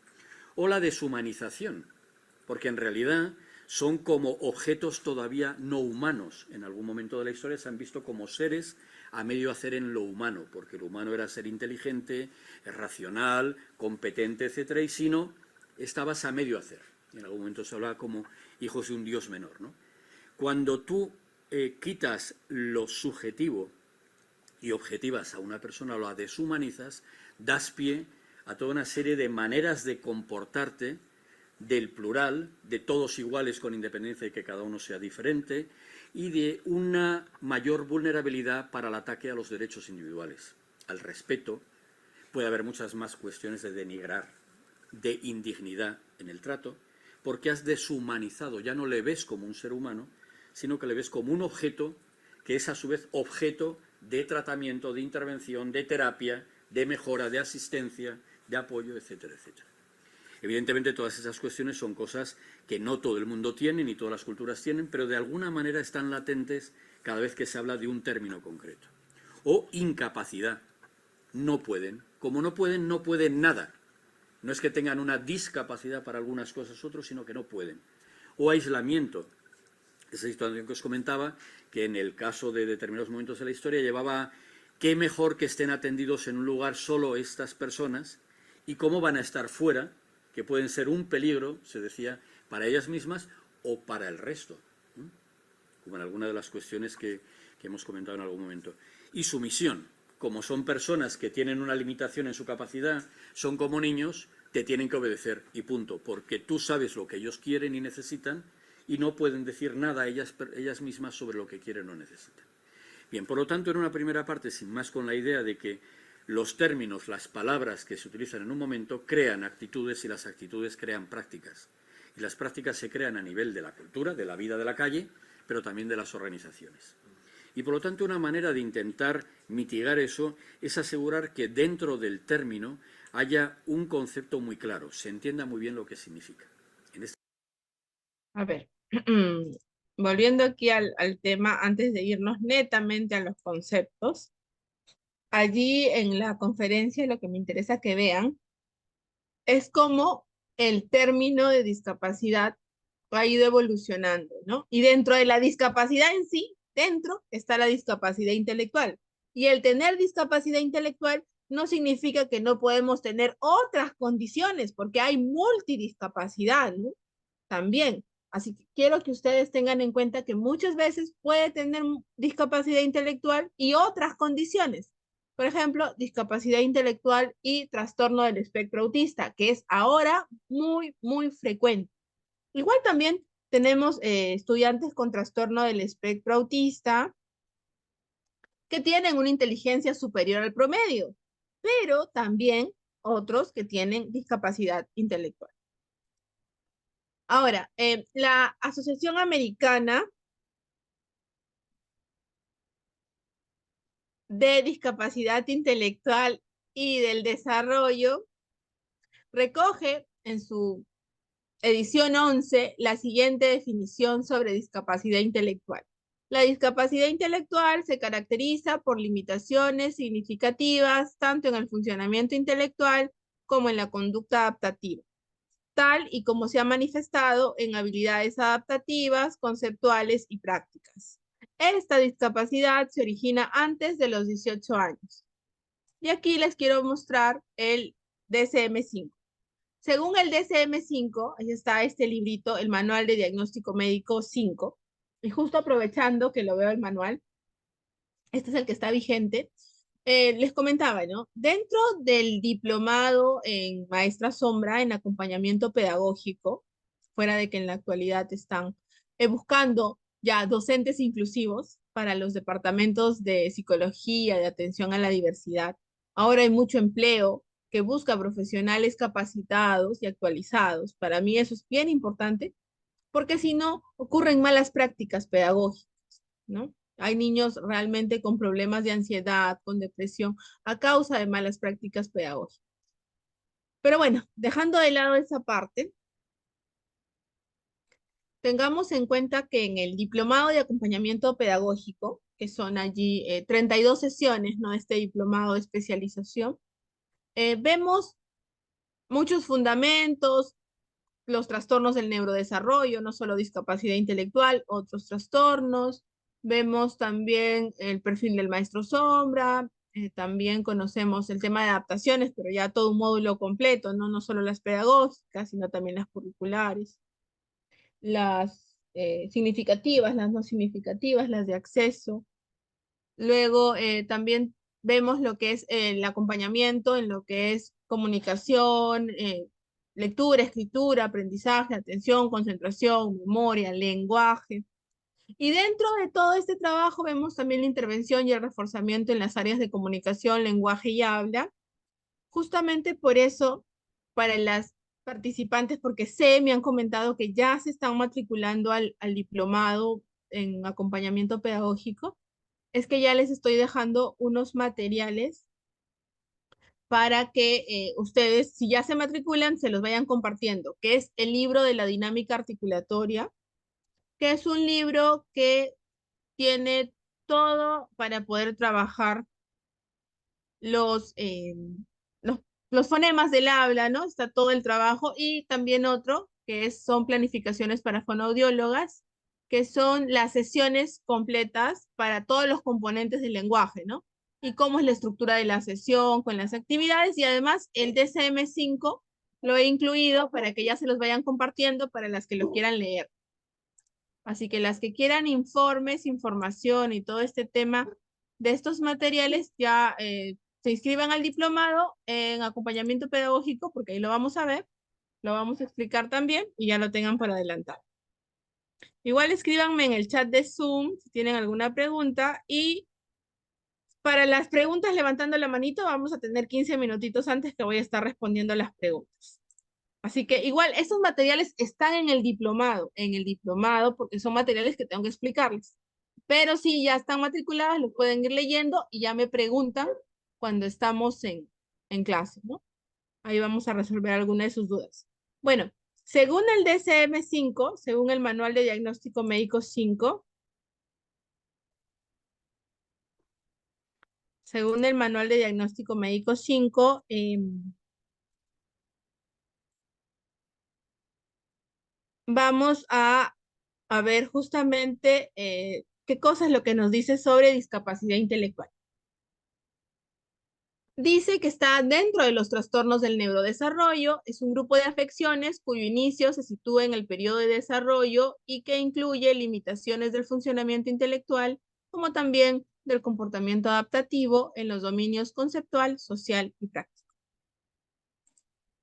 O la deshumanización, porque en realidad son como objetos todavía no humanos. En algún momento de la historia se han visto como seres a medio hacer en lo humano, porque lo humano era ser inteligente, racional, competente, etcétera, y si no, estabas a medio hacer. En algún momento se hablaba como hijos de un dios menor, ¿no? Cuando tú quitas lo subjetivo y objetivas a una persona o la deshumanizas, das pie a toda una serie de maneras de comportarte del plural, de todos iguales con independencia de que cada uno sea diferente, y de una mayor vulnerabilidad para el ataque a los derechos individuales, al respeto. Puede haber muchas más cuestiones de denigrar, de indignidad en el trato, porque has deshumanizado, ya no le ves como un ser humano, sino que le ves como un objeto que es a su vez objeto de tratamiento, de intervención, de terapia, de mejora, de asistencia, de apoyo, etcétera, etcétera. Evidentemente todas esas cuestiones son cosas que no todo el mundo tiene ni todas las culturas tienen, pero de alguna manera están latentes cada vez que se habla de un término concreto. O incapacidad. No pueden. Como no pueden, no pueden nada. No es que tengan una discapacidad para algunas cosas otros, sino que no pueden. O aislamiento. Esa situación que os comentaba, que en el caso de determinados momentos de la historia llevaba qué mejor que estén atendidos en un lugar solo estas personas y cómo van a estar fuera, que pueden ser un peligro, se decía, para ellas mismas o para el resto, ¿no? Como en alguna de las cuestiones que hemos comentado en algún momento. Y sumisión, como son personas que tienen una limitación en su capacidad, son como niños, te tienen que obedecer y punto, porque tú sabes lo que ellos quieren y necesitan y no pueden decir nada ellas mismas sobre lo que quieren o necesitan. Bien, por lo tanto, en una primera parte, sin más con la idea de que los términos, las palabras que se utilizan en un momento crean actitudes y las actitudes crean prácticas. Y las prácticas se crean a nivel de la cultura, de la vida de la calle, pero también de las organizaciones. Y por lo tanto, una manera de intentar mitigar eso es asegurar que dentro del término haya un concepto muy claro, se entienda muy bien lo que significa. A ver, volviendo aquí al tema, antes de irnos netamente a los conceptos, allí en la conferencia lo que me interesa que vean es cómo el término de discapacidad ha ido evolucionando, ¿no? Y dentro de la discapacidad en sí, dentro está la discapacidad intelectual. Y el tener discapacidad intelectual no significa que no podemos tener otras condiciones, porque hay multidiscapacidad, ¿no? También. Así que quiero que ustedes tengan en cuenta que muchas veces puede tener discapacidad intelectual y otras condiciones. Por ejemplo, discapacidad intelectual y trastorno del espectro autista, que es ahora muy, muy frecuente. Igual también tenemos estudiantes con trastorno del espectro autista que tienen una inteligencia superior al promedio, pero también otros que tienen discapacidad intelectual. Ahora, la Asociación Americana de Discapacidad Intelectual y del Desarrollo recoge en su edición 11 la siguiente definición sobre discapacidad intelectual. La discapacidad intelectual se caracteriza por limitaciones significativas tanto en el funcionamiento intelectual como en la conducta adaptativa, tal y como se ha manifestado en habilidades adaptativas, conceptuales y prácticas. Esta discapacidad se origina antes de los 18 años. Y aquí les quiero mostrar el DSM-5. Según el DSM-5, ahí está este librito, el Manual de Diagnóstico Médico 5, y justo aprovechando que lo veo el manual, este es el que está vigente, les comentaba, ¿no? Dentro del diplomado en Maestra Sombra, en acompañamiento pedagógico, fuera de que en la actualidad están buscando ya docentes inclusivos para los departamentos de psicología, de atención a la diversidad, ahora hay mucho empleo que busca profesionales capacitados y actualizados. Para mí eso es bien importante, porque si no, ocurren malas prácticas pedagógicas, ¿no? Hay niños realmente con problemas de ansiedad, con depresión, a causa de malas prácticas pedagógicas. Pero bueno, dejando de lado esa parte, tengamos en cuenta que en el diplomado de acompañamiento pedagógico, que son allí 32 sesiones, ¿no? Este diplomado de especialización, vemos muchos fundamentos, los trastornos del neurodesarrollo, no solo discapacidad intelectual, otros trastornos. Vemos también el perfil del maestro sombra, también conocemos el tema de adaptaciones, pero ya todo un módulo completo, ¿no? No solo las pedagógicas, sino también las curriculares. Las significativas, las no significativas, las de acceso. Luego también vemos lo que es el acompañamiento en lo que es comunicación, lectura, escritura, aprendizaje, atención, concentración, memoria, lenguaje. Y dentro de todo este trabajo vemos también la intervención y el reforzamiento en las áreas de comunicación, lenguaje y habla. Justamente por eso, para las participantes, porque me han comentado que ya se están matriculando al diplomado en acompañamiento pedagógico, es que ya les estoy dejando unos materiales para que ustedes, si ya se matriculan, se los vayan compartiendo, que es el libro de la dinámica articulatoria, que es un libro que tiene todo para poder trabajar los, los fonemas del habla, ¿no? Está todo el trabajo, y también otro, que son planificaciones para fonoaudiólogas, que son las sesiones completas para todos los componentes del lenguaje, ¿no? Y cómo es la estructura de la sesión, con las actividades, y además el DSM-5 lo he incluido para que ya se los vayan compartiendo para las que lo quieran leer. Así que las que quieran informes, información y todo este tema de estos materiales, ya se inscriban al diplomado en acompañamiento pedagógico, porque ahí lo vamos a ver, lo vamos a explicar también y ya lo tengan por adelantar. Igual escríbanme en el chat de Zoom si tienen alguna pregunta y para las preguntas levantando la manito vamos a tener 15 minutitos antes que voy a estar respondiendo las preguntas. Así que igual estos materiales están en el diplomado porque son materiales que tengo que explicarles. Pero si ya están matriculadas, los pueden ir leyendo y ya me preguntan cuando estamos en clase, ¿no? Ahí vamos a resolver alguna de sus dudas. Bueno, según el DSM-5, según el Manual de Diagnóstico Médico 5, según el Manual de Diagnóstico Médico 5, vamos a ver justamente qué cosa es lo que nos dice sobre discapacidad intelectual. Dice que está dentro de los trastornos del neurodesarrollo, es un grupo de afecciones cuyo inicio se sitúa en el periodo de desarrollo y que incluye limitaciones del funcionamiento intelectual, como también del comportamiento adaptativo en los dominios conceptual, social y práctico.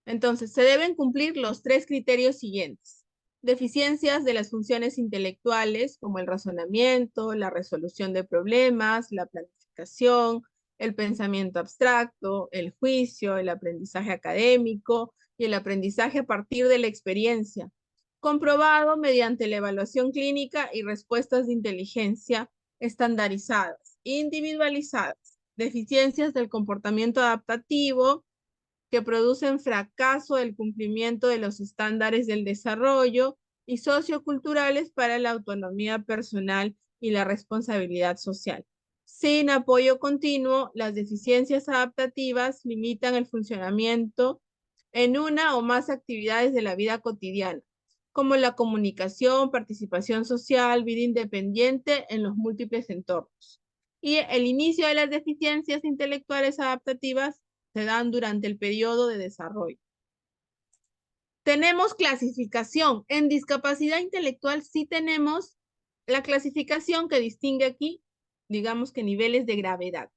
Entonces, se deben cumplir los 3 criterios siguientes. Deficiencias de las funciones intelectuales, como el razonamiento, la resolución de problemas, la planificación, el pensamiento abstracto, el juicio, el aprendizaje académico y el aprendizaje a partir de la experiencia, comprobado mediante la evaluación clínica y respuestas de inteligencia estandarizadas, individualizadas. Deficiencias del comportamiento adaptativo, que producen fracaso del cumplimiento de los estándares del desarrollo y socioculturales para la autonomía personal y la responsabilidad social. Sin apoyo continuo, las deficiencias adaptativas limitan el funcionamiento en una o más actividades de la vida cotidiana, como la comunicación, participación social, vida independiente en los múltiples entornos. Y el inicio de las deficiencias intelectuales adaptativas se dan durante el periodo de desarrollo. Tenemos clasificación. En discapacidad intelectual sí tenemos la clasificación que distingue aquí, digamos que niveles de gravedad,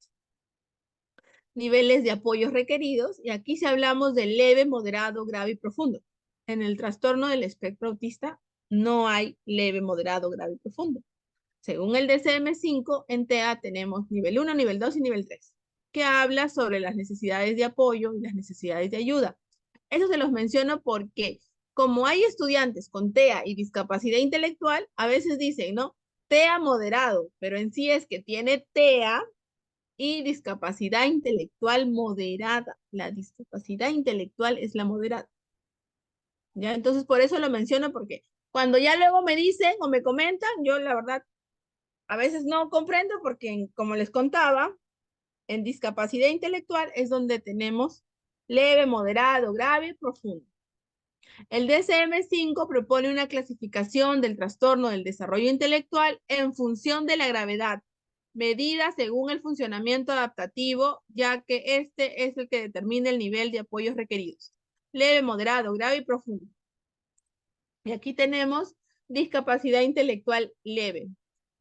niveles de apoyos requeridos, y aquí si hablamos de leve, moderado, grave y profundo. En el trastorno del espectro autista no hay leve, moderado, grave y profundo. Según el DSM-5, en TEA tenemos nivel 1, nivel 2 y nivel 3, que habla sobre las necesidades de apoyo y las necesidades de ayuda. Eso se los menciono porque como hay estudiantes con TEA y discapacidad intelectual, a veces dicen, ¿no? TEA moderado, pero en sí es que tiene TEA y discapacidad intelectual moderada. La discapacidad intelectual es la moderada. ¿Ya? Entonces, por eso lo menciono, porque cuando ya luego me dicen o me comentan, yo la verdad a veces no comprendo porque, como les contaba, en discapacidad intelectual es donde tenemos leve, moderado, grave y profundo. El DSM-5 propone una clasificación del trastorno del desarrollo intelectual en función de la gravedad, medida según el funcionamiento adaptativo, ya que este es el que determina el nivel de apoyos requeridos. Leve, moderado, grave y profundo. Y aquí tenemos discapacidad intelectual leve.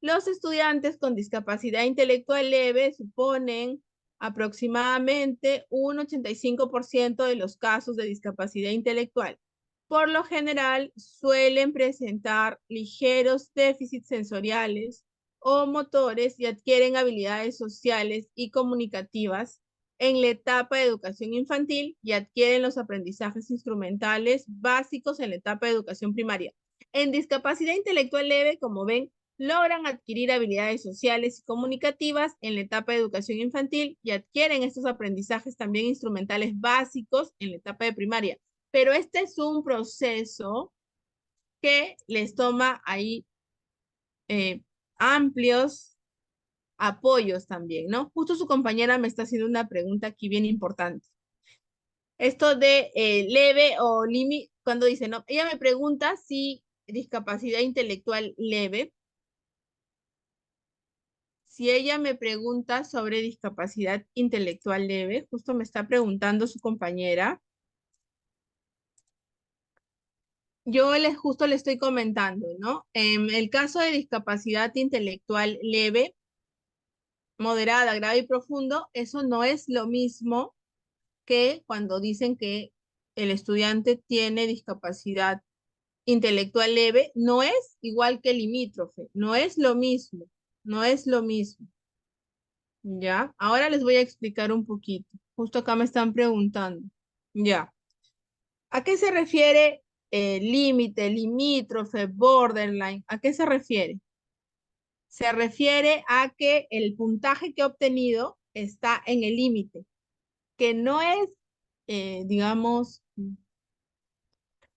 Los estudiantes con discapacidad intelectual leve suponen aproximadamente un 85% de los casos de discapacidad intelectual. Por lo general, suelen presentar ligeros déficits sensoriales o motores y adquieren habilidades sociales y comunicativas en la etapa de educación infantil y adquieren los aprendizajes instrumentales básicos en la etapa de educación primaria. En discapacidad intelectual leve, como ven, logran adquirir habilidades sociales y comunicativas en la etapa de educación infantil y adquieren estos aprendizajes también instrumentales básicos en la etapa de primaria. Pero este es un proceso que les toma ahí amplios apoyos también, ¿no? Justo su compañera me está haciendo una pregunta aquí bien importante. Esto de leve o límite, cuando dice, no, ella me pregunta si discapacidad intelectual leve. Si ella me pregunta sobre discapacidad intelectual leve, justo me está preguntando su compañera, yo justo le estoy comentando, ¿no? En el caso de discapacidad intelectual leve, moderada, grave y profundo, eso no es lo mismo que cuando dicen que el estudiante tiene discapacidad intelectual leve, no es igual que limítrofe, no es lo mismo, no es lo mismo. ¿Ya? Ahora les voy a explicar un poquito. Justo acá me están preguntando. Ya. ¿A qué se refiere límite, limítrofe, borderline? ¿A qué se refiere? Se refiere a que el puntaje que he obtenido está en el límite, que no es, digamos,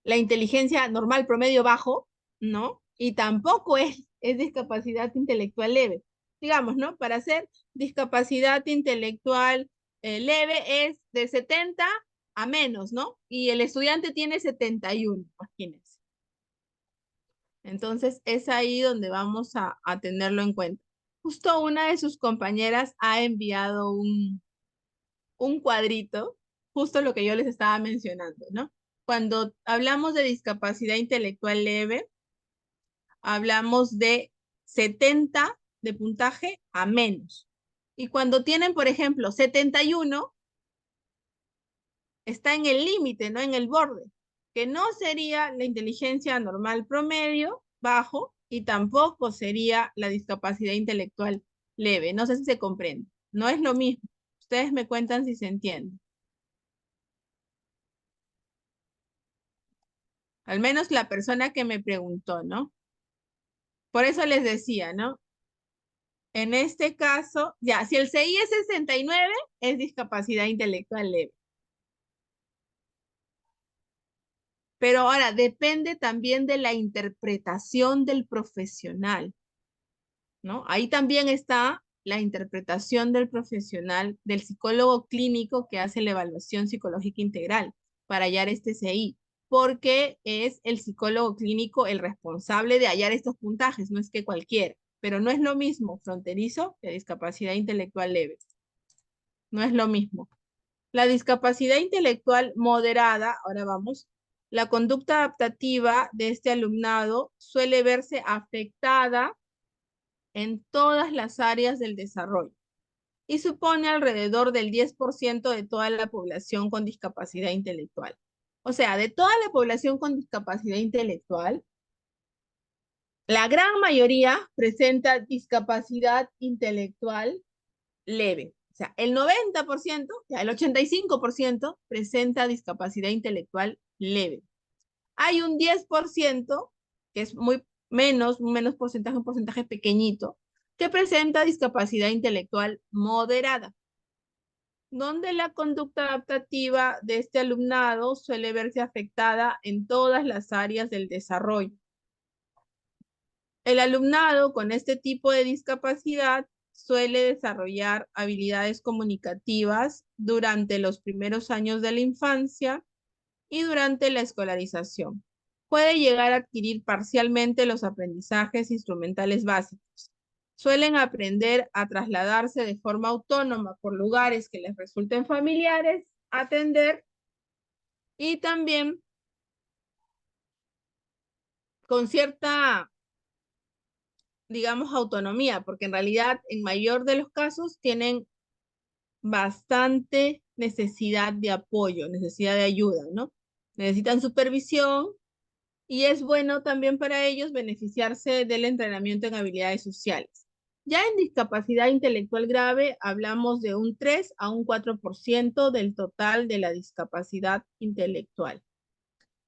la inteligencia normal promedio bajo, ¿no? Y tampoco es discapacidad intelectual leve. Digamos, ¿no? Para hacer discapacidad intelectual leve es de 70 a menos, ¿no? Y el estudiante tiene 71, imagínense. Entonces es ahí donde vamos a tenerlo en cuenta. Justo una de sus compañeras ha enviado un cuadrito, justo lo que yo les estaba mencionando, ¿no? Cuando hablamos de discapacidad intelectual leve, hablamos de 70 de puntaje a menos. Y cuando tienen, por ejemplo, 71, está en el límite, ¿no? En el borde, que no sería la inteligencia normal promedio, bajo, y tampoco sería la discapacidad intelectual leve. No sé si se comprende. No es lo mismo. Ustedes me cuentan si se entiende. Al menos la persona que me preguntó, ¿no? Por eso les decía, ¿no? En este caso, ya, si el CI es 69, es discapacidad intelectual leve. Pero ahora depende también de la interpretación del profesional, ¿no? Ahí también está la interpretación del profesional, del psicólogo clínico que hace la evaluación psicológica integral para hallar este CI, porque es el psicólogo clínico el responsable de hallar estos puntajes, no es que cualquiera, pero no es lo mismo fronterizo que discapacidad intelectual leve. No es lo mismo. La discapacidad intelectual moderada, ahora vamos, la conducta adaptativa de este alumnado suele verse afectada en todas las áreas del desarrollo y supone alrededor del 10% de toda la población con discapacidad intelectual. O sea, de toda la población con discapacidad intelectual, la gran mayoría presenta discapacidad intelectual leve. O sea, el 90%, ya el 85% presenta discapacidad intelectual leve. Hay un 10%, que es un menos porcentaje, un porcentaje pequeñito, que presenta discapacidad intelectual moderada, donde la conducta adaptativa de este alumnado suele verse afectada en todas las áreas del desarrollo. El alumnado con este tipo de discapacidad suele desarrollar habilidades comunicativas durante los primeros años de la infancia y durante la escolarización. Puede llegar a adquirir parcialmente los aprendizajes instrumentales básicos. Suelen aprender a trasladarse de forma autónoma por lugares que les resulten familiares, atender y también con cierta, digamos, autonomía, porque en realidad en mayor de los casos tienen bastante necesidad de apoyo, necesidad de ayuda, ¿no? Necesitan supervisión y es bueno también para ellos beneficiarse del entrenamiento en habilidades sociales. Ya en discapacidad intelectual grave hablamos de un 3 a un 4% del total de la discapacidad intelectual.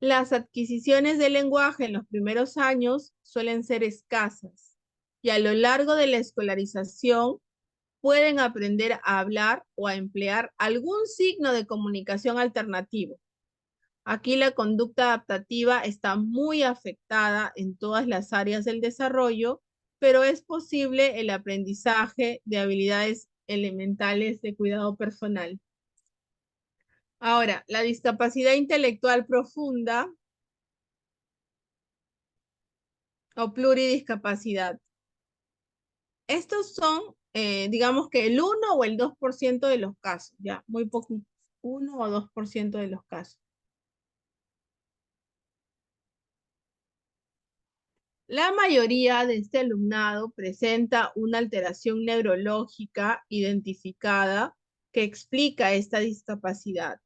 Las adquisiciones de lenguaje en los primeros años suelen ser escasas y a lo largo de la escolarización pueden aprender a hablar o a emplear algún signo de comunicación alternativo. Aquí la conducta adaptativa está muy afectada en todas las áreas del desarrollo, pero es posible el aprendizaje de habilidades elementales de cuidado personal. Ahora, la discapacidad intelectual profunda o pluridiscapacidad. Estos son, digamos que el 1 o el 2% de los casos, ya, muy poquito, 1 o 2% de los casos. La mayoría de este alumnado presenta una alteración neurológica identificada que explica esta discapacidad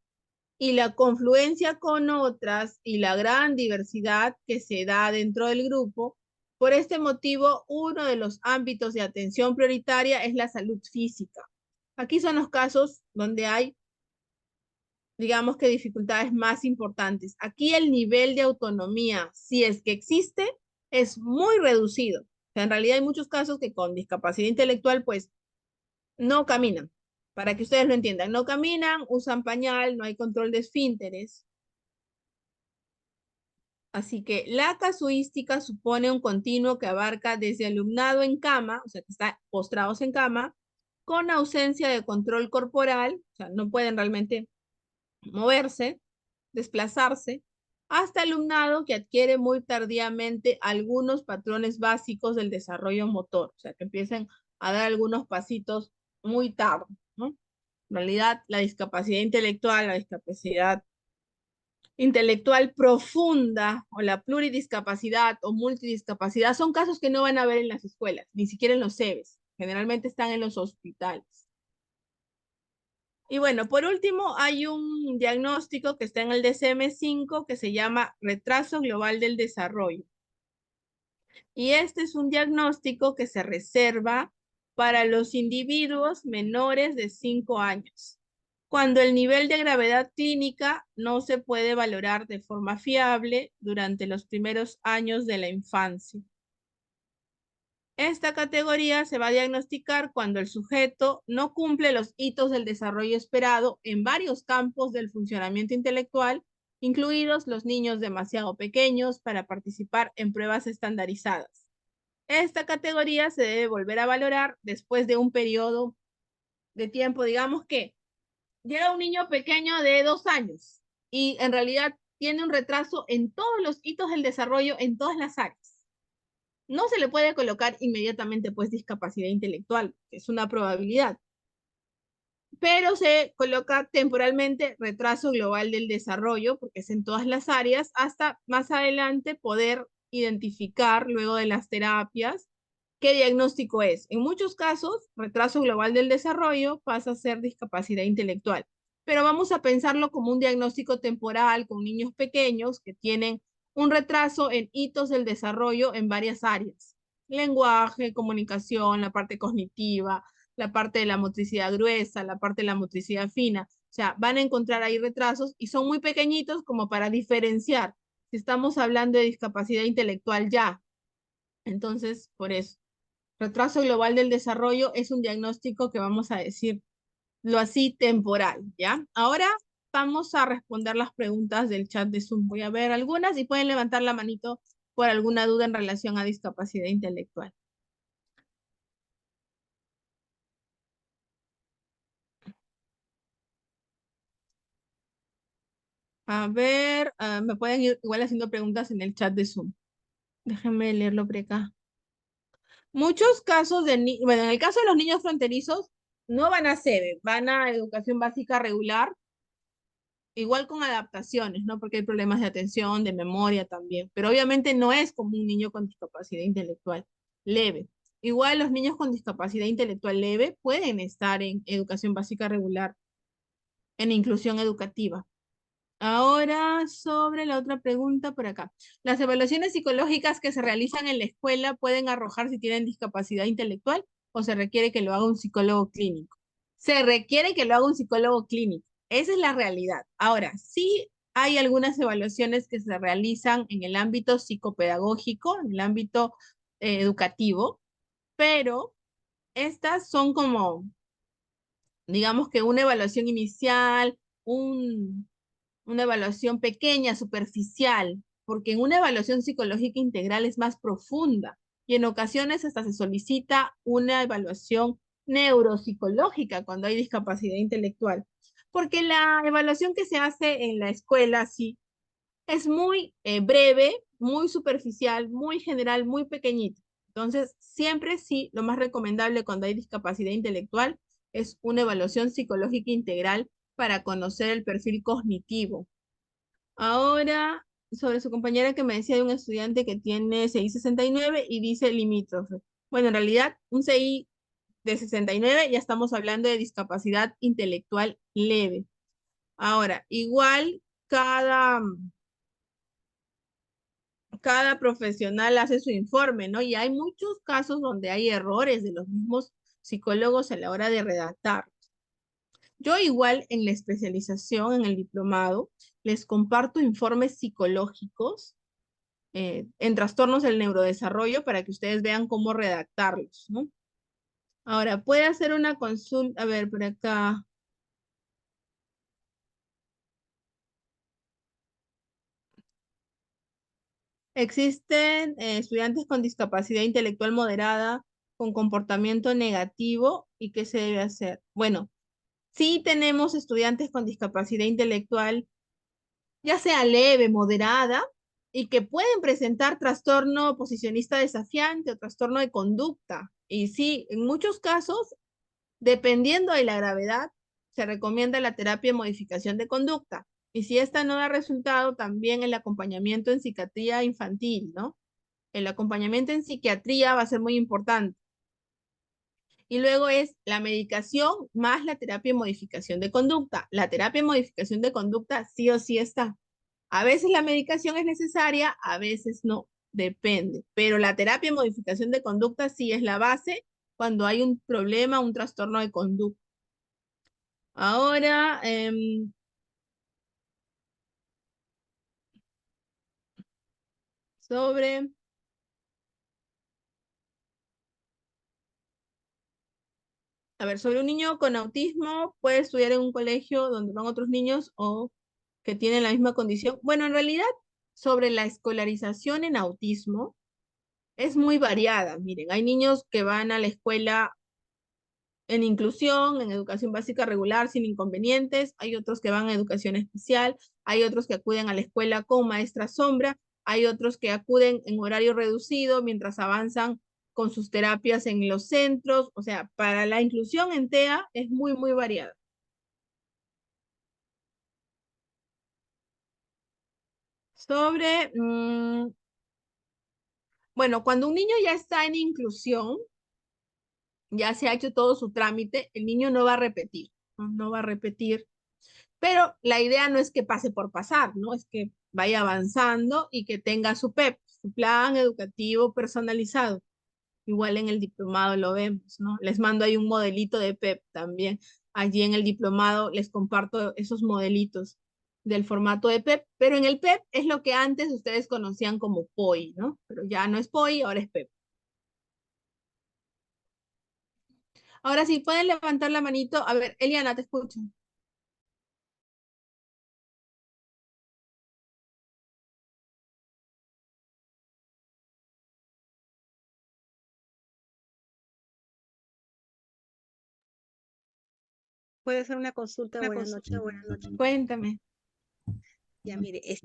y la confluencia con otras y la gran diversidad que se da dentro del grupo. Por este motivo, uno de los ámbitos de atención prioritaria es la salud física. Aquí son los casos donde hay, digamos que dificultades más importantes. Aquí el nivel de autonomía, si es que existe, es muy reducido. O sea, en realidad hay muchos casos que con discapacidad intelectual pues no caminan. Para que ustedes lo entiendan, no caminan, usan pañal, no hay control de esfínteres. Así que la casuística supone un continuo que abarca desde alumnado en cama, o sea, que está postrados en cama, con ausencia de control corporal, o sea, no pueden realmente moverse, desplazarse, hasta alumnado que adquiere muy tardíamente algunos patrones básicos del desarrollo motor, o sea, que empiecen a dar algunos pasitos muy tarde, ¿no? En realidad, la discapacidad intelectual, la discapacidad intelectual profunda o la pluridiscapacidad o multidiscapacidad son casos que no van a ver en las escuelas, ni siquiera en los CEBES. Generalmente están en los hospitales. Y bueno, por último, hay un diagnóstico que está en el DSM-5 que se llama retraso global del desarrollo. Y este es un diagnóstico que se reserva para los individuos menores de 5 años, cuando el nivel de gravedad clínica no se puede valorar de forma fiable durante los primeros años de la infancia. Esta categoría se va a diagnosticar cuando el sujeto no cumple los hitos del desarrollo esperado en varios campos del funcionamiento intelectual, incluidos los niños demasiado pequeños para participar en pruebas estandarizadas. Esta categoría se debe volver a valorar después de un periodo de tiempo, digamos que llega un niño pequeño de 2 años y en realidad tiene un retraso en todos los hitos del desarrollo en todas las áreas. No se le puede colocar inmediatamente pues discapacidad intelectual, es una probabilidad, pero se coloca temporalmente retraso global del desarrollo porque es en todas las áreas hasta más adelante poder identificar luego de las terapias qué diagnóstico es. En muchos casos, retraso global del desarrollo pasa a ser discapacidad intelectual, pero vamos a pensarlo como un diagnóstico temporal con niños pequeños que tienen un retraso en hitos del desarrollo en varias áreas. Lenguaje, comunicación, la parte cognitiva, la parte de la motricidad gruesa, la parte de la motricidad fina. O sea, van a encontrar ahí retrasos y son muy pequeñitos como para diferenciar si estamos hablando de discapacidad intelectual ya. Entonces, por eso. Retraso global del desarrollo es un diagnóstico que vamos a decirlo así temporal, ¿ya? Ahora vamos a responder las preguntas del chat de Zoom. Voy a ver algunas y pueden levantar la manito por alguna duda en relación a discapacidad intelectual. A ver, me pueden ir igual haciendo preguntas en el chat de Zoom. Déjenme leerlo por acá. Muchos casos de bueno, en el caso de los niños fronterizos, no van a CEBE, van a educación básica regular, igual con adaptaciones, ¿no? Porque hay problemas de atención, de memoria también, pero obviamente no es como un niño con discapacidad intelectual leve. Igual los niños con discapacidad intelectual leve pueden estar en educación básica regular, en inclusión educativa. Ahora, sobre la otra pregunta por acá. ¿Las evaluaciones psicológicas que se realizan en la escuela pueden arrojar si tienen discapacidad intelectual o se requiere que lo haga un psicólogo clínico? Se requiere que lo haga un psicólogo clínico. Esa es la realidad. Ahora, sí hay algunas evaluaciones que se realizan en el ámbito psicopedagógico, en el ámbito educativo, pero estas son como, digamos que una evaluación inicial, una evaluación pequeña, superficial, porque en una evaluación psicológica integral es más profunda y en ocasiones hasta se solicita una evaluación neuropsicológica cuando hay discapacidad intelectual, porque la evaluación que se hace en la escuela sí es muy breve, muy superficial, muy general, muy pequeñita. Entonces, siempre sí, lo más recomendable cuando hay discapacidad intelectual es una evaluación psicológica integral para conocer el perfil cognitivo. Ahora, sobre su compañera que me decía de un estudiante que tiene CI 69 y dice limítrofe. Bueno, en realidad, un CI de 69 ya estamos hablando de discapacidad intelectual leve. Ahora, igual cada profesional hace su informe, ¿no? Y hay muchos casos donde hay errores de los mismos psicólogos a la hora de redactar. Yo igual en la especialización, en el diplomado, les comparto informes psicológicos en trastornos del neurodesarrollo para que ustedes vean cómo redactarlos, ¿no? Ahora, puede hacer una consulta, a ver, por acá. Existen estudiantes con discapacidad intelectual moderada, con comportamiento negativo, ¿y qué se debe hacer? Bueno, sí tenemos estudiantes con discapacidad intelectual, ya sea leve, moderada, y que pueden presentar trastorno posicionista desafiante o trastorno de conducta. Y sí, en muchos casos, dependiendo de la gravedad, se recomienda la terapia de modificación de conducta. Y si esta no da resultado, también el acompañamiento en psiquiatría infantil, ¿no? El acompañamiento en psiquiatría va a ser muy importante. Y luego es la medicación más la terapia de modificación de conducta. La terapia de modificación de conducta sí o sí está. A veces la medicación es necesaria, a veces no, depende. Pero la terapia de modificación de conducta sí es la base cuando hay un problema, un trastorno de conducta. Ahora, sobre... A ver, sobre un niño con autismo, puede estudiar en un colegio donde van otros niños o que tienen la misma condición. Bueno, en realidad, sobre la escolarización en autismo, es muy variada. Miren, hay niños que van a la escuela en inclusión, en educación básica regular, sin inconvenientes. Hay otros que van a educación especial. Hay otros que acuden a la escuela con maestra sombra. Hay otros que acuden en horario reducido mientras avanzan con sus terapias en los centros. O sea, para la inclusión en TEA es muy, muy variada. Sobre, bueno, cuando un niño ya está en inclusión, ya se ha hecho todo su trámite, el niño no va a repetir, ¿no? No va a repetir, pero la idea no es que pase por pasar, ¿no? Es que vaya avanzando y que tenga su PEP, su plan educativo personalizado. Igual en el diplomado lo vemos, ¿no? Les mando ahí un modelito de PEP también. Allí en el diplomado les comparto esos modelitos del formato de PEP, pero en el PEP es lo que antes ustedes conocían como POI, ¿no? Pero ya no es POI, ahora es PEP. Ahora sí, pueden levantar la manito. A ver, Eliana, te escucho. ¿Puede hacer una consulta? Buenas noches. Cuéntame. Ya, mire, es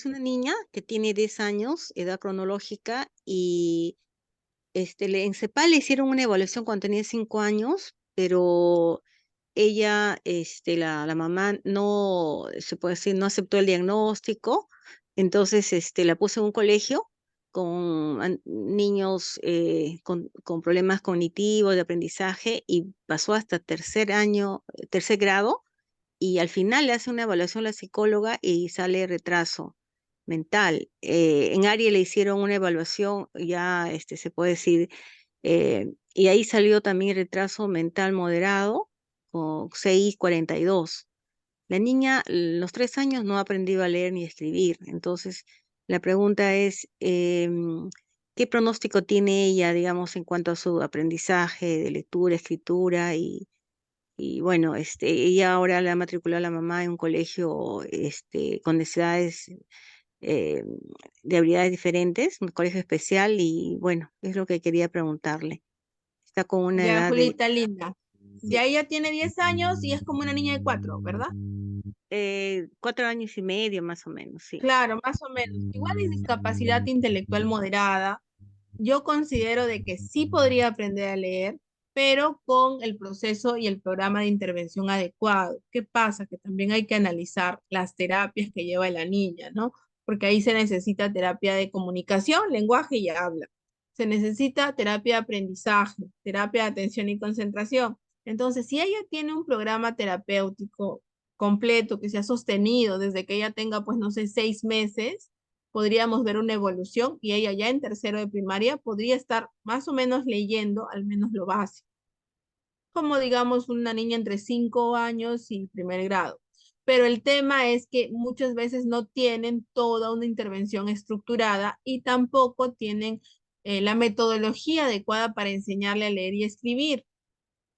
una niña que tiene 10 años, edad cronológica, y en CEPAL le hicieron una evaluación cuando tenía 5 años, pero ella, la mamá no, se puede decir, no aceptó el diagnóstico, entonces la puso en un colegio con niños con problemas cognitivos de aprendizaje y pasó hasta tercer grado, y al final le hace una evaluación la psicóloga y sale retraso mental. En Aria le hicieron una evaluación, ya se puede decir, y ahí salió también retraso mental moderado con 6,42. La niña, los 3 años, no ha aprendido a leer ni a escribir. Entonces, la pregunta es, ¿qué pronóstico tiene ella, digamos, en cuanto a su aprendizaje de lectura, escritura? Y bueno, ella ahora la ha matriculado a la mamá en un colegio con necesidades de habilidades diferentes, un colegio especial, y bueno, es lo que quería preguntarle. Está con una Ya, edad de Julita, linda. Ya ella tiene 10 años y es como una niña de 4, ¿verdad? 4 años y medio más o menos, sí. Claro, más o menos. Igual es discapacidad intelectual moderada. Yo considero de que sí podría aprender a leer, pero con el proceso y el programa de intervención adecuado. ¿Qué pasa? Que también hay que analizar las terapias que lleva la niña, ¿no? Porque ahí se necesita terapia de comunicación, lenguaje y habla. Se necesita terapia de aprendizaje, terapia de atención y concentración. Entonces, si ella tiene un programa terapéutico completo que se ha sostenido desde que ella tenga, pues, no sé, 6 meses, podríamos ver una evolución y ella ya en tercero de primaria podría estar más o menos leyendo al menos lo básico, como digamos una niña entre 5 años y primer grado. Pero el tema es que muchas veces no tienen toda una intervención estructurada y tampoco tienen la metodología adecuada para enseñarle a leer y escribir.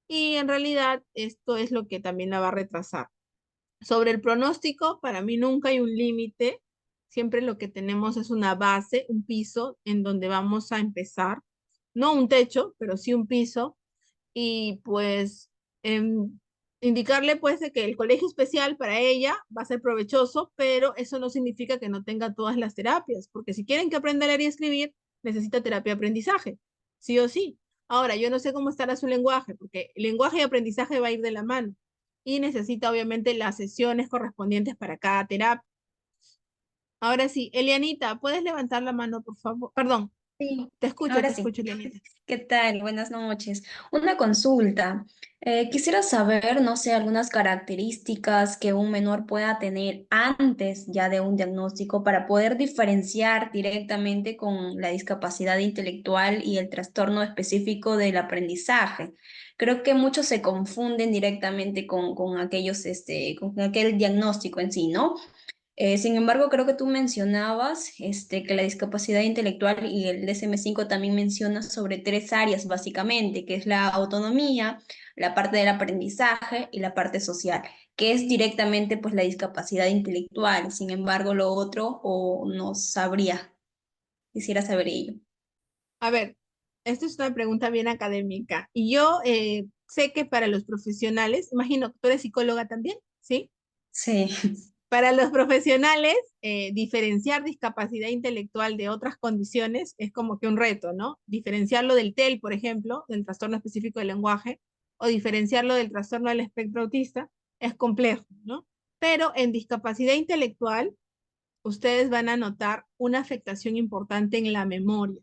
Y en realidad esto es lo que también la va a retrasar. Sobre el pronóstico, para mí nunca hay un límite. Siempre lo que tenemos es una base, un piso en donde vamos a empezar. No un techo, pero sí un piso. Y pues indicarle pues de que el colegio especial para ella va a ser provechoso, pero eso no significa que no tenga todas las terapias, porque si quieren que aprenda a leer y escribir, necesita terapia de aprendizaje, sí o sí. Ahora, yo no sé cómo estará su lenguaje, porque lenguaje y aprendizaje va a ir de la mano y necesita obviamente las sesiones correspondientes para cada terapia. Ahora sí, Elianita, ¿puedes levantar la mano, por favor? Perdón, Sí, te ahora sí. escucho, Elianita. ¿Qué tal? Buenas noches. Una consulta. Quisiera saber, no sé, algunas características que un menor pueda tener antes ya de un diagnóstico para poder diferenciar directamente con la discapacidad intelectual y el trastorno específico del aprendizaje. Creo que muchos se confunden directamente con aquellos, con aquel diagnóstico en sí, ¿no? Sin embargo, creo que tú mencionabas que la discapacidad intelectual y el DSM-5 también menciona sobre 3 áreas básicamente, que es la autonomía, la parte del aprendizaje y la parte social, que es directamente pues la discapacidad intelectual. Sin embargo, lo otro o no sabría. Quisiera saber ello. A ver, esta es una pregunta bien académica. Y yo sé que para los profesionales, imagino que tú eres psicóloga también, ¿sí? Sí. Para los profesionales, diferenciar discapacidad intelectual de otras condiciones es como que un reto, ¿no? Diferenciarlo del TEL, por ejemplo, del trastorno específico del lenguaje, o diferenciarlo del trastorno del espectro autista, es complejo, ¿no? Pero en discapacidad intelectual, ustedes van a notar una afectación importante en la memoria,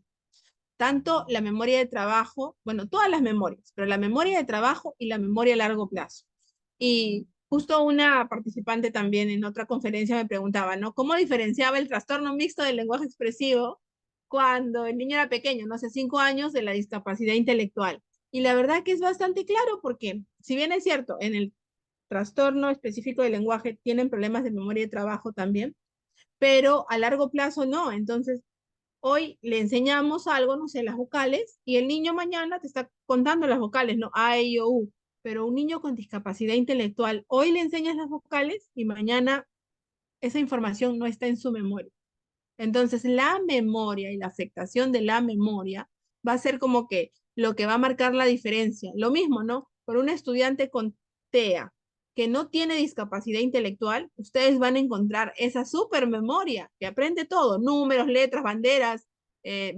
tanto la memoria de trabajo, bueno, todas las memorias, pero la memoria de trabajo y la memoria a largo plazo. Y justo una participante también en otra conferencia me preguntaba, ¿no? ¿Cómo diferenciaba el trastorno mixto del lenguaje expresivo cuando el niño era pequeño, no sé, 5 años, de la discapacidad intelectual? Y la verdad que es bastante claro porque, si bien es cierto, en el trastorno específico del lenguaje tienen problemas de memoria de trabajo también, pero a largo plazo no. Entonces, hoy le enseñamos algo, no sé, las vocales, y el niño mañana te está contando las vocales, ¿no? A, E, I, O, U. Pero un niño con discapacidad intelectual, hoy le enseñas las vocales y mañana esa información no está en su memoria. Entonces, la memoria y la afectación de la memoria va a ser como que lo que va a marcar la diferencia. Lo mismo, ¿no? Por un estudiante con TEA que no tiene discapacidad intelectual, ustedes van a encontrar esa supermemoria que aprende todo, números, letras, banderas,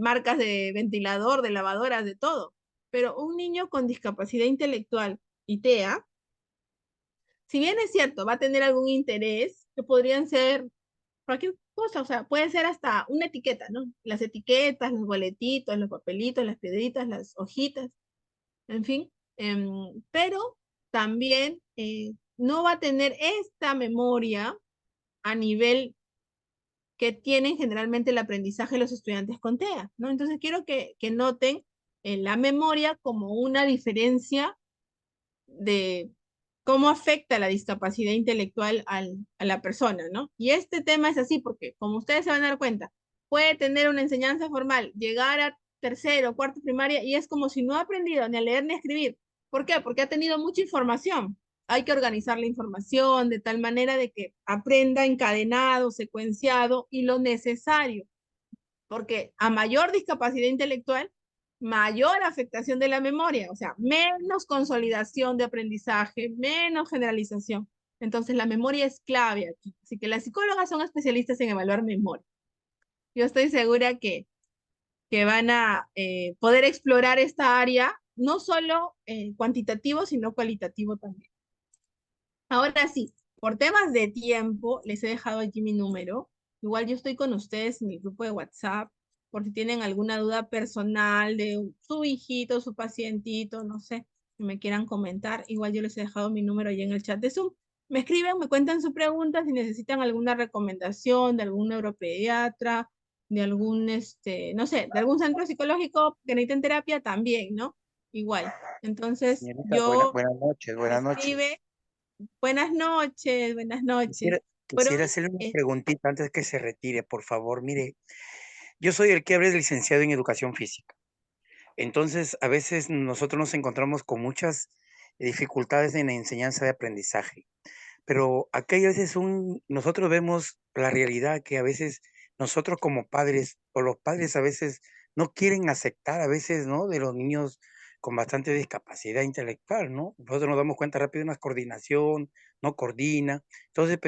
marcas de ventilador, de lavadoras, de todo. Pero un niño con discapacidad intelectual y TEA, si bien es cierto, va a tener algún interés, que podrían ser cualquier cosa, o sea, puede ser hasta una etiqueta, ¿no? Las etiquetas, los boletitos, los papelitos, las piedritas, las hojitas, en fin, pero también no va a tener esta memoria a nivel que tienen generalmente el aprendizaje de los estudiantes con TEA, ¿no? Entonces quiero que noten la memoria como una diferencia de cómo afecta la discapacidad intelectual a la persona, ¿no? Y este tema es así porque, como ustedes se van a dar cuenta, puede tener una enseñanza formal, llegar a tercero, cuarto primaria, y es como si no ha aprendido ni a leer ni a escribir. ¿Por qué? Porque ha tenido mucha información. Hay que organizar la información de tal manera de que aprenda encadenado, secuenciado y lo necesario. Porque a mayor discapacidad intelectual, mayor afectación de la memoria, o sea, menos consolidación de aprendizaje, menos generalización. Entonces, la memoria es clave aquí. Así que las psicólogas son especialistas en evaluar memoria. Yo estoy segura que van a poder explorar esta área no solo cuantitativo, sino cualitativo también. Ahora sí, por temas de tiempo, les he dejado aquí mi número. Igual yo estoy con ustedes en mi grupo de WhatsApp, por si tienen alguna duda personal de su hijito, su pacientito, no sé, que me quieran comentar. Igual yo les he dejado mi número ahí en el chat de Zoom. Me escriben, me cuentan su pregunta, si necesitan alguna recomendación de algún neuropediatra, de algún, no sé, de algún centro psicológico que necesiten terapia, también, ¿no? Igual. Entonces, Señorita, yo buenas noches, me buenas noches. escribe. Buenas noches, buenas noches. Quisiera, Por quisiera hoy, hacerle una preguntita antes que se retire, por favor. Mire, yo soy el que habla de licenciado en educación física. Entonces, a veces nosotros nos encontramos con muchas dificultades en la enseñanza de aprendizaje. Pero aquí a veces nosotros vemos la realidad que a veces nosotros como padres o los padres a veces no quieren aceptar a veces, ¿no? De los niños con bastante discapacidad intelectual, ¿no? Nosotros nos damos cuenta rápido de una coordinación, no coordina. Entonces,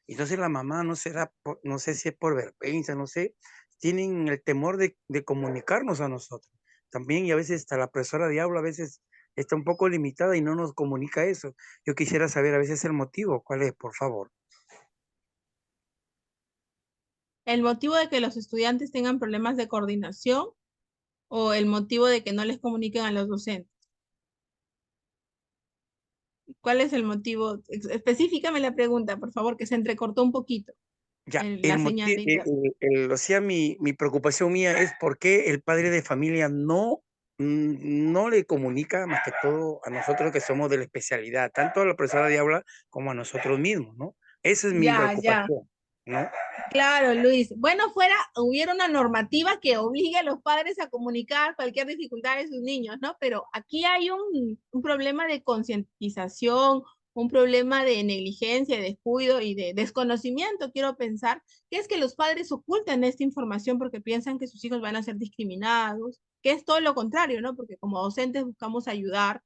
entonces la mamá no será, no sé si es por vergüenza, no sé, tienen el temor de comunicarnos a nosotros. También y a veces hasta la profesora de aula a veces está un poco limitada y no nos comunica eso. Yo quisiera saber a veces el motivo, ¿cuál es, por favor? el motivo de que los estudiantes tengan problemas de coordinación o el motivo de que no les comuniquen a los docentes. ¿Cuál es el motivo? Específicame la pregunta, por favor, que se entrecortó un poquito Ya, la señal de internet. o sea, mi preocupación mía es por qué el padre de familia no le comunica más que todo a nosotros que somos de la especialidad, tanto a la profesora de aula como a nosotros mismos, ¿no? Esa es mi Ya, ya. preocupación, ¿no? Claro, Luis. Bueno, hubiera una normativa que obligue a los padres a comunicar cualquier dificultad de sus niños, ¿no? Pero aquí hay un problema de concientización, un problema de negligencia, de descuido y de desconocimiento, quiero pensar, que es que los padres ocultan esta información porque piensan que sus hijos van a ser discriminados, que es todo lo contrario, ¿no? Porque como docentes buscamos ayudar.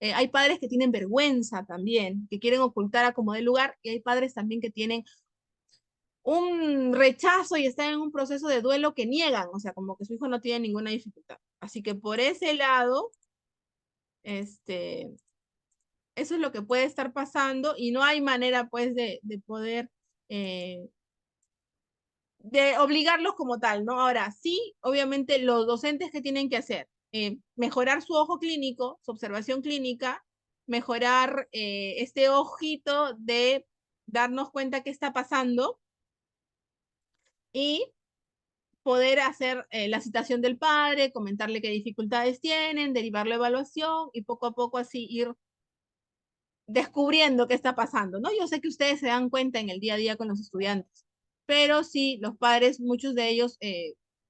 Hay padres que tienen vergüenza también, que quieren ocultar a como de lugar, y hay padres también que tienen un rechazo y están en un proceso de duelo que niegan, o sea, como que su hijo no tiene ninguna dificultad. Así que por ese lado, este, eso es lo que puede estar pasando y no hay manera, pues, de poder, de obligarlos como tal, ¿no? Ahora, sí, obviamente los docentes que tienen que hacer, mejorar su ojo clínico, su observación clínica, mejorar este ojito de darnos cuenta qué está pasando y poder hacer la citación del padre, comentarle qué dificultades tienen, derivar la evaluación y poco a poco así ir descubriendo qué está pasando, ¿no? Yo sé que ustedes se dan cuenta en el día a día con los estudiantes, pero sí, los padres, muchos de ellos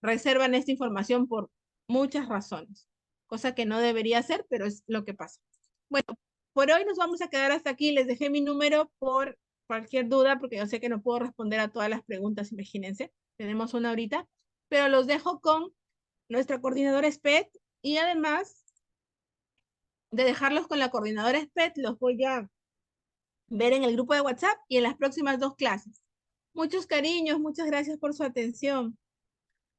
reservan esta información por muchas razones, cosa que no debería ser, pero es lo que pasa. Bueno, por hoy nos vamos a quedar hasta aquí. Les dejé mi número por cualquier duda, porque yo sé que no puedo responder a todas las preguntas, imagínense, tenemos una ahorita, pero los dejo con nuestra coordinadora SPED y además de dejarlos con la coordinadora SPED, los voy a ver en el grupo de WhatsApp y en las próximas 2 clases. Muchos cariños, muchas gracias por su atención.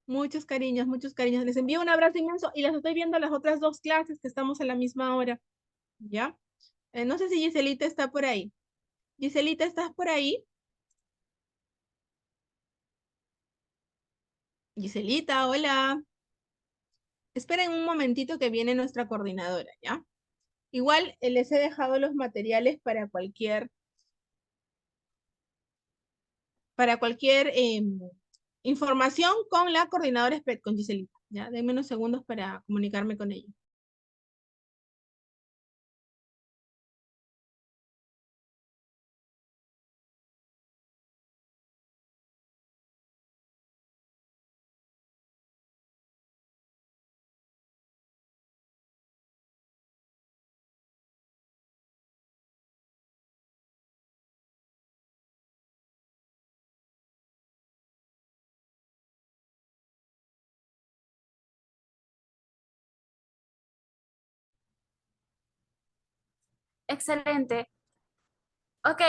Muchos cariños, muchos cariños. Les envío un abrazo inmenso y las estoy viendo las otras 2 clases que estamos a la misma hora. ¿Ya? No sé si Giselita está por ahí. Giselita, ¿estás por ahí? Giselita, hola. Esperen un momentito que viene nuestra coordinadora, ¿ya? Igual les he dejado los materiales para cualquier información con la coordinadora SPED, con Giselita. ¿Ya? Denme unos segundos para comunicarme con ella. Excelente. Ok,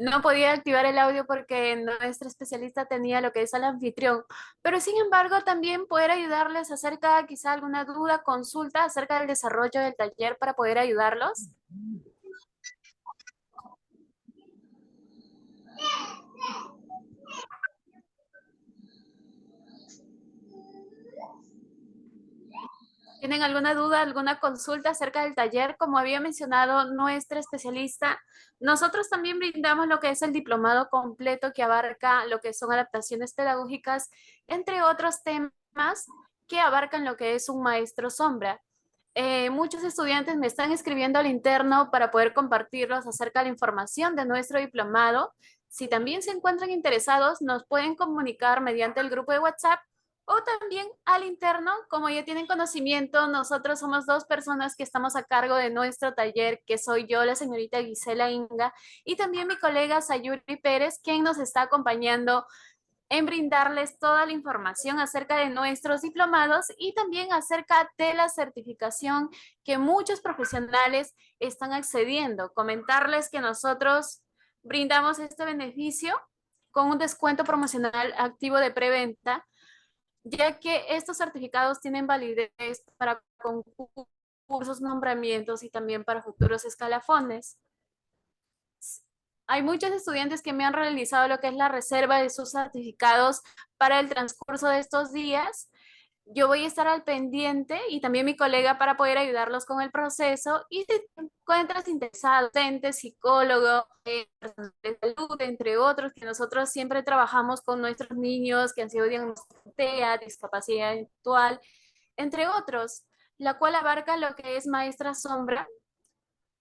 no podía activar el audio porque nuestra especialista tenía lo que es al anfitrión, pero sin embargo también poder ayudarles acerca quizá alguna duda, consulta acerca del desarrollo del taller para poder ayudarlos. ¿Tienen alguna duda, alguna consulta acerca del taller? Como había mencionado nuestra especialista, nosotros también brindamos lo que es el diplomado completo que abarca lo que son adaptaciones pedagógicas, entre otros temas que abarcan lo que es un maestro sombra. Muchos estudiantes me están escribiendo al interno para poder compartirlos acerca de la información de nuestro diplomado. Si también se encuentran interesados, nos pueden comunicar mediante el grupo de WhatsApp o también al interno. Como ya tienen conocimiento, nosotros somos 2 personas que estamos a cargo de nuestro taller, que soy yo, la señorita Gisela Inga, y también mi colega Sayuri Pérez, quien nos está acompañando en brindarles toda la información acerca de nuestros diplomados y también acerca de la certificación que muchos profesionales están accediendo. Comentarles que nosotros brindamos este beneficio con un descuento promocional activo de preventa, ya que estos certificados tienen validez para concursos, nombramientos y también para futuros escalafones. Hay muchos estudiantes que me han realizado lo que es la reserva de sus certificados para el transcurso de estos días. Yo voy a estar al pendiente y también mi colega para poder ayudarlos con el proceso. Y si te encuentras interesado, docentes, psicólogos, personal de salud, entre otros, que nosotros siempre trabajamos con nuestros niños que han sido diagnosticados de TEA, discapacidad intelectual, entre otros, la cual abarca lo que es maestra sombra.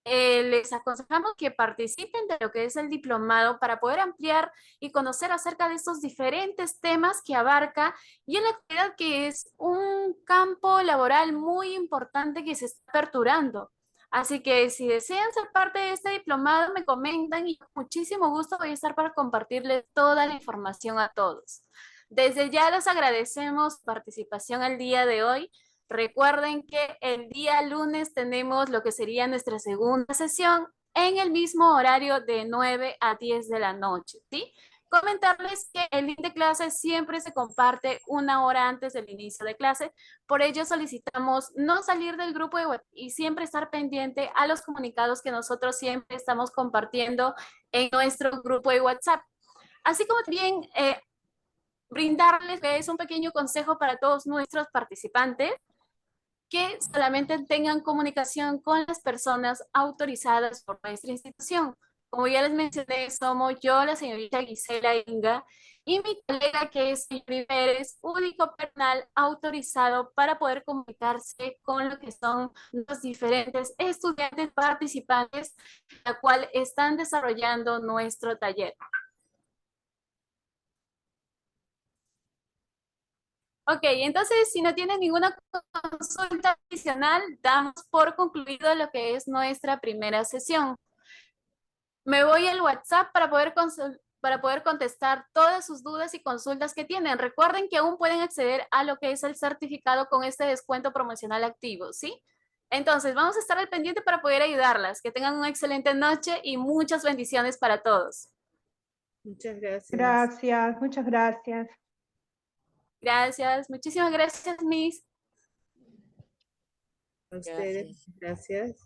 Les aconsejamos que participen de lo que es el diplomado para poder ampliar y conocer acerca de estos diferentes temas que abarca, y en la actualidad que es un campo laboral muy importante que se está aperturando. Así que si desean ser parte de este diplomado, me comentan y con muchísimo gusto voy a estar para compartirles toda la información a todos. Desde ya les agradecemos su participación el día de hoy. Recuerden que el día lunes tenemos lo que sería nuestra segunda sesión en el mismo horario de 9 a 10 de la noche, ¿sí? Comentarles que el link de clase siempre se comparte 1 hora antes del inicio de clase. Por ello solicitamos no salir del grupo de web y siempre estar pendiente a los comunicados que nosotros siempre estamos compartiendo en nuestro grupo de WhatsApp. Así como también brindarles que es un pequeño consejo para todos nuestros participantes, que solamente tengan comunicación con las personas autorizadas por nuestra institución. Como ya les mencioné, somos yo, la señorita Gisela Inga, y mi colega que es Sayuri Pérez, único personal autorizado para poder comunicarse con lo que son los diferentes estudiantes participantes, la cual están desarrollando nuestro taller. Ok, entonces si no tienen ninguna consulta adicional, damos por concluido lo que es nuestra primera sesión. Me voy al WhatsApp para poder contestar todas sus dudas y consultas que tienen. Recuerden que aún pueden acceder a lo que es el certificado con este descuento promocional activo, ¿sí? Entonces, vamos a estar al pendiente para poder ayudarlas. Que tengan una excelente noche y muchas bendiciones para todos. Muchas gracias. Gracias, muchas gracias. Gracias, muchísimas gracias, Miss. A ustedes, gracias.